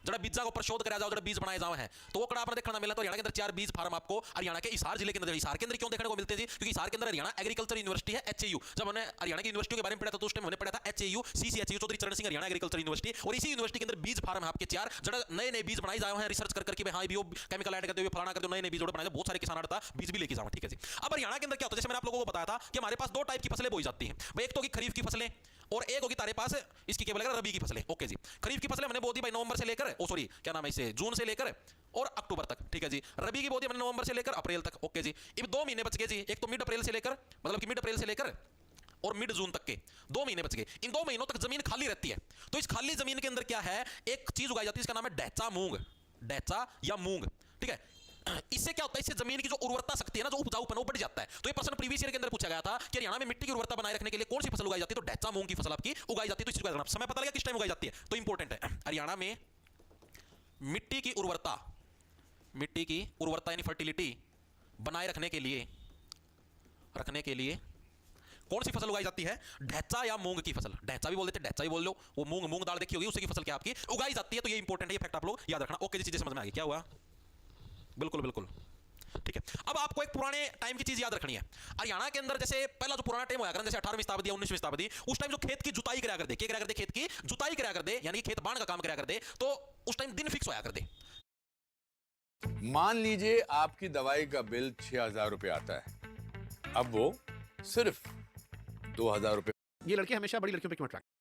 जरा बीजा को प्रशोध कराया जाओ, जरा बीज बनाए जाओ हैं, तो वो कड़ा आपने देखना मिला। तो हरियाणा के अंदर 4 बीज फार्म आपको हरियाणा के हिसार जिले के अंदर, हिसार के अंदर क्यों देखने को मिलते हैं जी, क्योंकि हिसार के अंदर हरियाणा एग्रीकल्चर यूनिवर्सिटी है, HAU। जब हमने हरियाणा की यूनिवर्सिटी के बारे में पढ़ा था तो उस टाइम हमने पढ़ा था HAU, CCHU, चौधरी चरण सिंह हरियाणा एग्रीकल्चर यूनिवर्सिटी, और इसी यूनिवर्सिटी के अंदर बीज फार्म है आपके 4, जरा नए नए बीज बनाए जाए हैं रिसर्च करके, हाँ भी केमिकल ऐड करते हुए फलाना करते नए नए बीज बनाए, बहुत सारे किसान आता बीज भी लेके जाओ, ठीक है जी। अब हरियाणा के अंदर क्या होता है, जैसे मैंने आप लोगों को बताया था कि हमारे पास 2 टाइप की फसलें बोई जाती हैं भाई, एक तो होगी खरीफ की फसलें और एक होगी तारे पास इसकी क्या बोलेगा रबी की फसलें। ओके जी, खरीफ की फसलें मैंने बो दी भाई नवंबर से लेकर, ओ सॉरी क्या नाम है इसे, जून से लेकर और अक्टूबर तक, ठीक है जी। रबी की बो दी मैंने नवंबर से लेकर अप्रैल तक, ओके जी। अब 2 महीने बच गए जी, एक तो मिड अप्रैल से लेकर, मतलब कि मिड अप्रैल से लेकर और मिड जून तक के 2 महीने बच गए। इन 2 महीनों तक जमीन खाली रहती है, तो इस खाली जमीन के अंदर क्या है, एक चीज उगाई जाती है, इसका नाम है डेचा मूंग, डेचा या मूंग, ठीक है। इससे क्या होता है, इससे जमीन की जो उर्वरता शक्ति है ना, जो उपजाऊपन वो बढ़ जाता है। तो ये प्रश्न प्रीवियस ईयर के अंदर पूछा गया था कि हरियाणा में मिट्टी की उर्वरता बनाए रखने के लिए कौन सी फसल उगाई जाती है, तो डेचा मूंग की फसल आपकी उगाई जाती है। तो इस चीज का समय पता लगा किस टाइम उगाई जाती है, तो इंपॉर्टेंट है। हरियाणा में मिट्टी की उर्वरता यानी फर्टिलिटी बनाए रखने के लिए कौन सी फसल उगाई जाती है, ढैचा या मूंग की फसल। ढैचा भी बोल देते, ढैचा भी बोल लो, वो मूंग दाल देखी होगी, उसी की फसल क्या आपकी उगाई जाती है। तो ये इंपॉर्टेंट है, ये फैक्ट आप लोग याद रखना। ओके जी, चीजें समझ में आ गई, क्या हुआ, बिल्कुल ठीक है। अब आपको एक पुराने टाइम की चीज याद रखनी है। हरियाणा के अंदर जैसे पहला जो पुराना टाइम हुआ करता, जैसे 18वीं शताब्दी या 19वीं शताब्दी, उस टाइम जो खेत की जुताई करा करते, क्या करा करते, खेत की जुताई करा करते, यानी खेत बाण का काम करा करते, तो उस टाइम दिन फिक्स होया करते। मान लीजिए आपकी दवाई का बिल 6,000 रुपए आता है, अब वो सिर्फ 2,000 रुपए। ये लड़के हमेशा बड़ी लड़कियों पे क्यों अट्रैक्ट